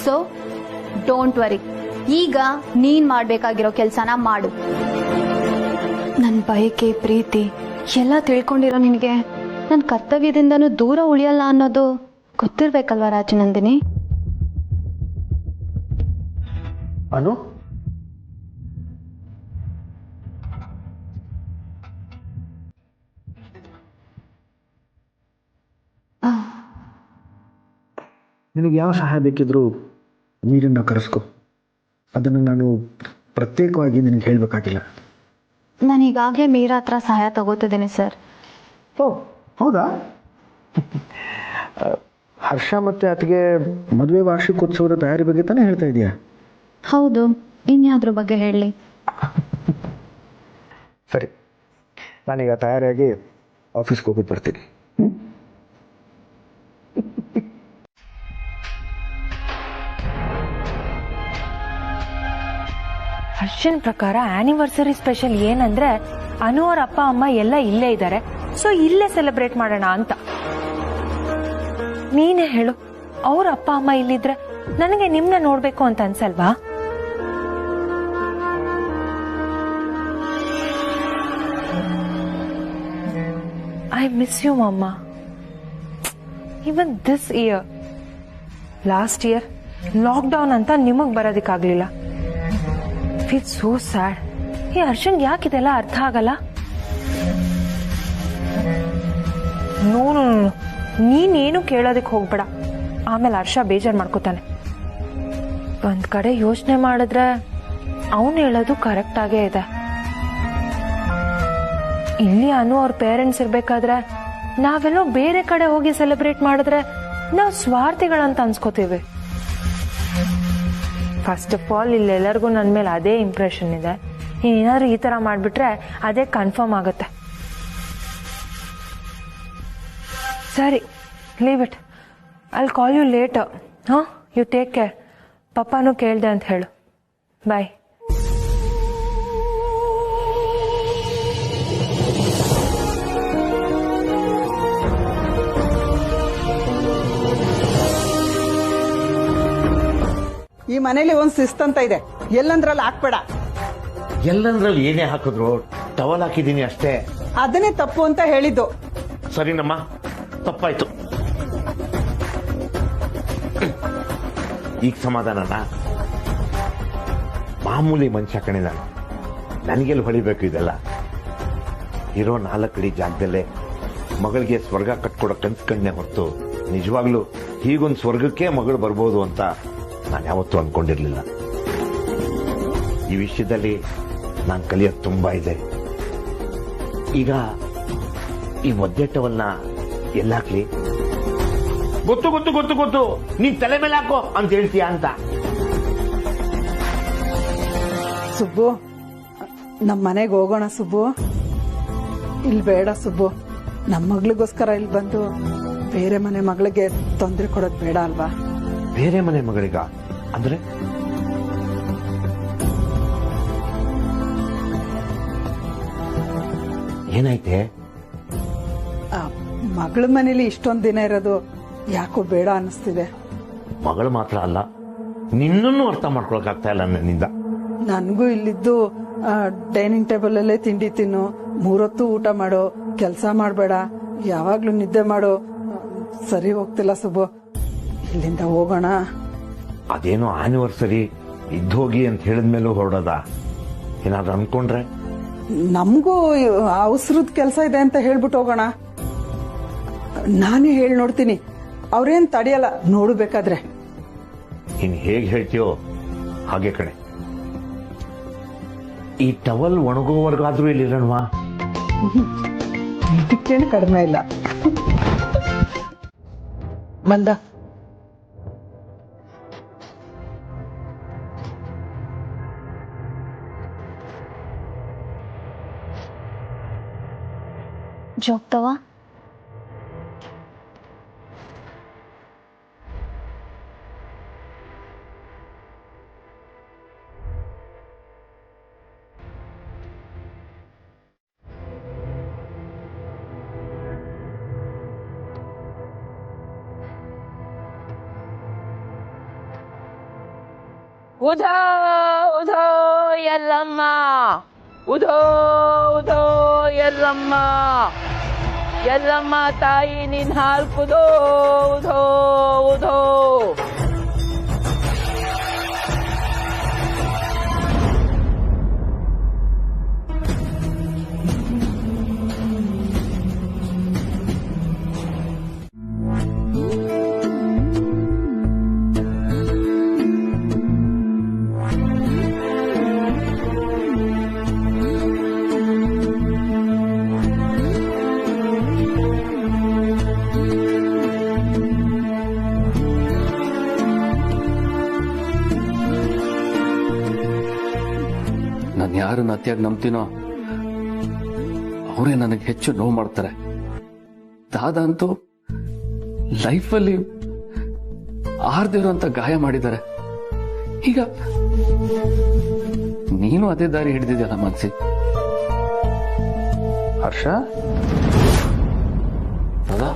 ಸೊ ಡೋಂಟ್ ವರಿ, ಈಗ ನೀನ್ ಮಾಡ್ಬೇಕಾಗಿರೋ ಕೆಲ್ಸನ ಮಾಡು. ನನ್ ಬಯಕೆ ಪ್ರೀತಿ ಎಲ್ಲ ತಿಳ್ಕೊಂಡಿರೋ ನಿನಗೆ ನನ್ನ ಕರ್ತವ್ಯದಿಂದನೂ ದೂರ ಉಳಿಯಲ್ಲ ಅನ್ನೋದು ಗೊತ್ತಿರ್ಬೇಕಲ್ವಾ ರಾಜನಂದಿನಿ? ಅನು, ನಿನಗೆ ಯಾವ ಸಹಾಯ ಬೇಕಿದ್ರೂ ಮೀರನ್ನ ಕರೆಸ್ಕೊ. ಅದನ್ನು ನಾನು ಪ್ರತ್ಯೇಕವಾಗಿ ನಿನಗೆ ಹೇಳಬೇಕಾಗಿಲ್ಲ. ನಾನು ಈಗಾಗಲೇ ಮೀರಾ ಹತ್ರ ಸಹಾಯ ತಗೋತಿದ್ದೀನಿ ಸರ್. ಓ ಹೌದಾ? ಹರ್ಷ ಮತ್ತು ಆತಗೆ ಮದುವೆ ವಾರ್ಷಿಕೋತ್ಸವದ ತಯಾರಿ ಬಗ್ಗೆ ತಾನೇ ಹೇಳ್ತಾ ಇದೆಯಾ? ಹೌದು, ಇನ್ಯಾವ್ದ್ರ ಬಗ್ಗೆ ಹೇಳಲಿ? ಸರಿ, ನಾನೀಗ ತಯಾರಿಯಾಗಿ ಆಫೀಸ್ಗೆ ಹೋಗ್ಬಿಟ್ಟು ಬರ್ತೀನಿ. ಹರ್ಷನ್ ಪ್ರಕಾರ ಆನಿವರ್ಸರಿ ಸ್ಪೆಷಲ್ ಏನಂದ್ರೆ ಅನು ಅವ್ರ ಅಪ್ಪ ಅಮ್ಮ ಎಲ್ಲ ಇಲ್ಲೇ ಇದ್ದಾರೆ, ಸೊ ಇಲ್ಲೇ ಸೆಲೆಬ್ರೇಟ್ ಮಾಡೋಣ ಅಂತ. ನೀನೇ ಹೇಳು, ಅವ್ರ ಅಪ್ಪ ಅಮ್ಮ ಇಲ್ಲಿದ್ರೆ ನನಗೆ ನಿಮ್ನ ನೋಡ್ಬೇಕು ಅಂತ ಅನ್ಸಲ್ವಾ? ಐ ಮಿಸ್ ಯು ಮಮ್ಮ. Even this year, last year lockdown ಅಂತ ನಿಮಗ್ ಬರೋದಕ್ಕಾಗ್ಲಿಲ್ಲ. Feel so sad. ಈ ಹರ್ಷನ್ ಯಾಕಿದೆಲ್ಲ ಅರ್ಥ ಆಗಲ್ಲ? ನೋ ನೋ ನೋ, ನೀನೇನು ಕೇಳೋದಕ್ಕೆ ಹೋಗ್ಬೇಡ, ಆಮೇಲೆ ಹರ್ಷ ಬೇಜಾರು ಮಾಡ್ಕೋತಾನೆ. ಒಂದ್ ಕಡೆ ಯೋಚನೆ ಮಾಡಿದ್ರೆ ಅವನು ಹೇಳೋದು ಕರೆಕ್ಟ್ ಆಗೇ ಇದೆ. ಇಲ್ಲಿ ಅನು ಅವ್ರ ಪೇರೆಂಟ್ಸ್ ಇರ್ಬೇಕಾದ್ರೆ ನಾವೆಲ್ಲೋ ಬೇರೆ ಕಡೆ ಹೋಗಿ ಸೆಲೆಬ್ರೇಟ್ ಮಾಡಿದ್ರೆ ನಾವು ಸ್ವಾರ್ಥಿಗಳಂತ ಅನ್ಸ್ಕೋತೀವಿ. ಫಸ್ಟ್ ಆಫ್ ಆಲ್ ಇಲ್ಲೆಲ್ಲರಿಗೂ ನನ್ನ ಮೇಲೆ ಅದೇ ಇಂಪ್ರೆಷನ್ ಇದೆ. ಏನಾದ್ರು ಈ ತರ ಮಾಡ್ಬಿಟ್ರೆ ಅದೇ ಕನ್ಫರ್ಮ್ ಆಗುತ್ತೆ. ಸರಿ, leave it. I'll call you later. You take care. ಪಪ್ಪಾನು ಕೇಳ್ದೆ ಅಂತ ಹೇಳು. ಬಾಯ್. ಈ ಮನೇಲಿ ಒಂದ್ ಶಿಸ್ತಂತ ಇದೆ, ಎಲ್ಲಂದ್ರಲ್ಲಿ ಹಾಕ್ಬೇಡ. ಎಲ್ಲಂದ್ರಲ್ಲಿ ಏನೇ ಹಾಕಿದ್ರು ಟವಲ್ ಹಾಕಿದೀನಿ ಅಷ್ಟೇ. ಅದನ್ನೇ ತಪ್ಪು ಅಂತ ಹೇಳಿದ್ದು. ಸರಿನಮ್ಮ, ತಪ್ಪಾಯ್ತು. ಈಗ ಸಮಾಧಾನನ? ಮಾಮೂಲಿ ಮನುಷ್ಯ ಕಣೆ ನಾನು, ನನಗೆಲ್ಲಿ ಹೊಳಿಬೇಕು ಇದೆಲ್ಲ. ಇರೋ 4 ಅಡಿ ಜಾಗದಲ್ಲೇ ಮಗಳಿಗೆ ಸ್ವರ್ಗ ಕಟ್ಕೊಡೋ ಕನ್ಸ್ಕಂಡನೆ ಹೊರತು ನಿಜವಾಗ್ಲೂ ಹೀಗೊಂದು ಸ್ವರ್ಗಕ್ಕೆ ಮಗಳು ಬರ್ಬೋದು ಅಂತ ನಾನು ಯಾವತ್ತೂ ಅನ್ಕೊಂಡಿರ್ಲಿಲ್ಲ. ಈ ವಿಷಯದಲ್ಲಿ ನಾನು ಕಲಿಯೋದು ತುಂಬಾ ಇದೆ. ಈಗ ಈ ಒದ್ದೆಟ್ಟವನ್ನ ಎಲ್ಲಾಕ್ಲಿ? ಗೊತ್ತು ಗೊತ್ತು ಗೊತ್ತು ಗೊತ್ತು, ನೀನ್ ತಲೆ ಮೇಲೆ ಹಾಕೋ ಅಂತ ಹೇಳ್ತೀಯ ಅಂತ. ಸುಬ್ಬು, ನಮ್ ಮನೆಗೆ ಹೋಗೋಣ ಸುಬ್ಬು. ಇಲ್ಲಿ ಬೇಡ ಸುಬ್ಬು, ನಮ್ಮ ಮಗಳಿಗೋಸ್ಕರ ಇಲ್ಲಿ ಬಂದು ಬೇರೆ ಮನೆ ಮಗಳಿಗೆ ತೊಂದರೆ ಕೊಡೋದು ಬೇಡ ಅಲ್ವಾ? ಬೇರೆ ಮನೆ ಮಗಳಿಗ ಅಂದ್ರೆ? ಏನಾಯ್ತೆ? ಮಗಳ ಮನೇಲಿ ಇಷ್ಟೊಂದ್ ದಿನ ಇರೋದು ಯಾಕೋ ಬೇಡ ಅನಿಸ್ತಿದೆ. ಮಗಳು ಮಾತ್ರ ಅಲ್ಲ, ನಿನ್ನನ್ನು ಅರ್ಥ ಮಾಡ್ಕೊಳಕ್ ಆಗ್ತಾ ಇಲ್ಲ ನನ್ನಿಂದ. ನನ್ಗೂ ಇಲ್ಲಿದ್ದು ಡೈನಿಂಗ್ ಟೇಬಲ್ ಅಲ್ಲೇ ತಿಂಡಿ ತಿನ್ನು, 3 ಹೊತ್ತು ಊಟ ಮಾಡೋ, ಕೆಲಸ ಮಾಡಬೇಡ, ಯಾವಾಗ್ಲೂ ನಿದ್ದೆ ಮಾಡೋ. ಸರಿ ಹೋಗ್ತಿಲ್ಲ ಸುಬ್ಬು, ಇಲ್ಲಿಂದ ಹೋಗೋಣ. ಅದೇನೋ ಆನಿವರ್ಸರಿ ಇದ್ದೋಗಿ ಅಂತ ಹೇಳಿದ್ಮೇಲೂ ಹೊರಡೋದ? ಏನಾದ್ರು ಅನ್ಕೊಂಡ್ರೆ? ನಮಗೂ ಅವಸರದ ಕೆಲಸ ಇದೆ ಅಂತ ಹೇಳ್ಬಿಟ್ಟು ಹೋಗೋಣ. ನಾನೇ ಹೇಳಿ ನೋಡ್ತೀನಿ, ಅವ್ರೇನ್ ತಡೆಯಲ್ಲ, ನೋಡ್ಬೇಕಾದ್ರೆ. ಇನ್ ಹೇಗ್ ಹೇಳ್ತೀಯೋ ಹಾಗೆ ಕಣೆ. ಈ ಟವಲ್ ಒಣಗೋವರ್ಗಾದ್ರೂ ಇಲ್ಲಿರೋಣವಾ? ಇದಕ್ಕೇನು ಕಡಿಮೆ ಇಲ್ಲ. ಮಂದ, ಜೋಗ್ತವಾ? ಉಧೋ ಉಧೋ ಎಲ್ಲಮ್ಮ, ಉಧೋ ಉಧೋ ಎಲ್ಲಮ್ಮ, ಎಲ್ಲಮ್ಮ ತಾಯಿ ನಿನ್ ಹಾಲ್ ಕುದೋ, ಉಧೋ ಉಧೋ. ನಾನು ಯಾರನ್ನ ಅತಿಯಾಗಿ ನಂಬ್ತೀನೋ ಅವರೇ ನನಗೆ ಹೆಚ್ಚು ನೋವು ಮಾಡ್ತಾರೆ. ದಾದಾ ಅಂತೂ ಲೈಫಲ್ಲಿ ಆರ್ದಿರೋಂತ ಗಾಯ ಮಾಡಿದ್ದಾರೆ. ಈಗ ನೀನು ಅದೇ ದಾರಿ ಹಿಡಿದಿದ್ಯಲ್ಲ ಮನ್ಸಿ. ಹರ್ಷ, ಹೌದಾ?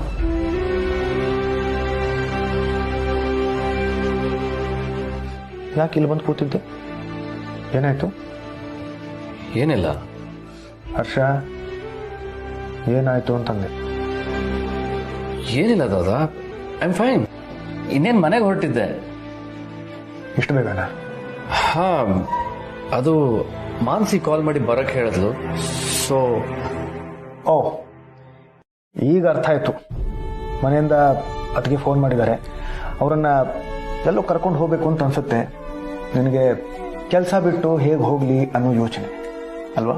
ಯಾಕೆ ಇಲ್ಲಿ ಬಂದು ಕೂತಿದ್ದೆ? ಏನಾಯ್ತು? ಏನಿಲ್ಲ ಹರ್ಷ, ಏನಾಯ್ತು ಅಂತಂದೆ. ಏನಿಲ್ಲ ದಾದಾ, ಐ ಆಮ್ ಫೈನ್. ಇನ್ನೇನ್ ಮನೆಗೆ ಹೊರಟಿದ್ದೆ. ಇಷ್ಟು ಬೇಗನಾ? ಹಾ, ಅದು ಮಾನ್ಸಿ ಕಾಲ್ ಮಾಡಿ ಬರಕ್ ಹೇಳಿದ್ಲು. ಸೊ ಓ, ಈಗ ಅರ್ಥ ಆಯ್ತು. ಮನೆಯಿಂದ ಅದಕ್ಕೆ ಫೋನ್ ಮಾಡಿದ್ದಾರೆ. ಅವರನ್ನ ಎಲ್ಲೋ ಕರ್ಕೊಂಡು ಹೋಗ್ಬೇಕು ಅಂತ ಅನ್ಸುತ್ತೆ. ನಿನಗೆ ಕೆಲಸ ಬಿಟ್ಟು ಹೇಗೆ ಹೋಗ್ಲಿ ಅನ್ನೋ ಯೋಚನೆ ಅಲ್ವಾ?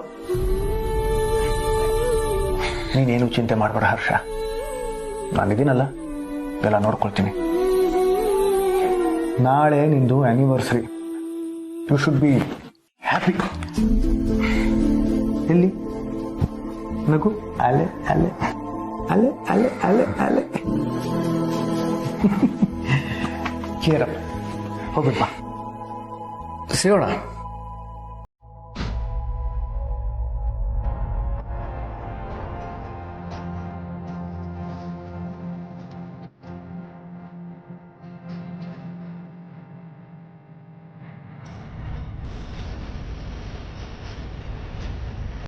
ನೀನೇನು ಚಿಂತೆ ಮಾಡಬೇಡ ಹರ್ಷ, ನಾನಿದ್ದೀನಲ್ಲ, ಎಲ್ಲ ನೋಡ್ಕೊಳ್ತೀನಿ. ನಾಳೆ ನಿಂದು anniversary. You should be happy. ಎಲ್ಲಿ ನಗು? ಅಲೆ ಅಲೆ ಅಲೆ ಅಲೆ ಅಲೆ ಅಲೆ. ಕೇರಪ್ಪ, ಹೋಗ್ಬಿಟ್ಟ. ಸಿಗೋಣ.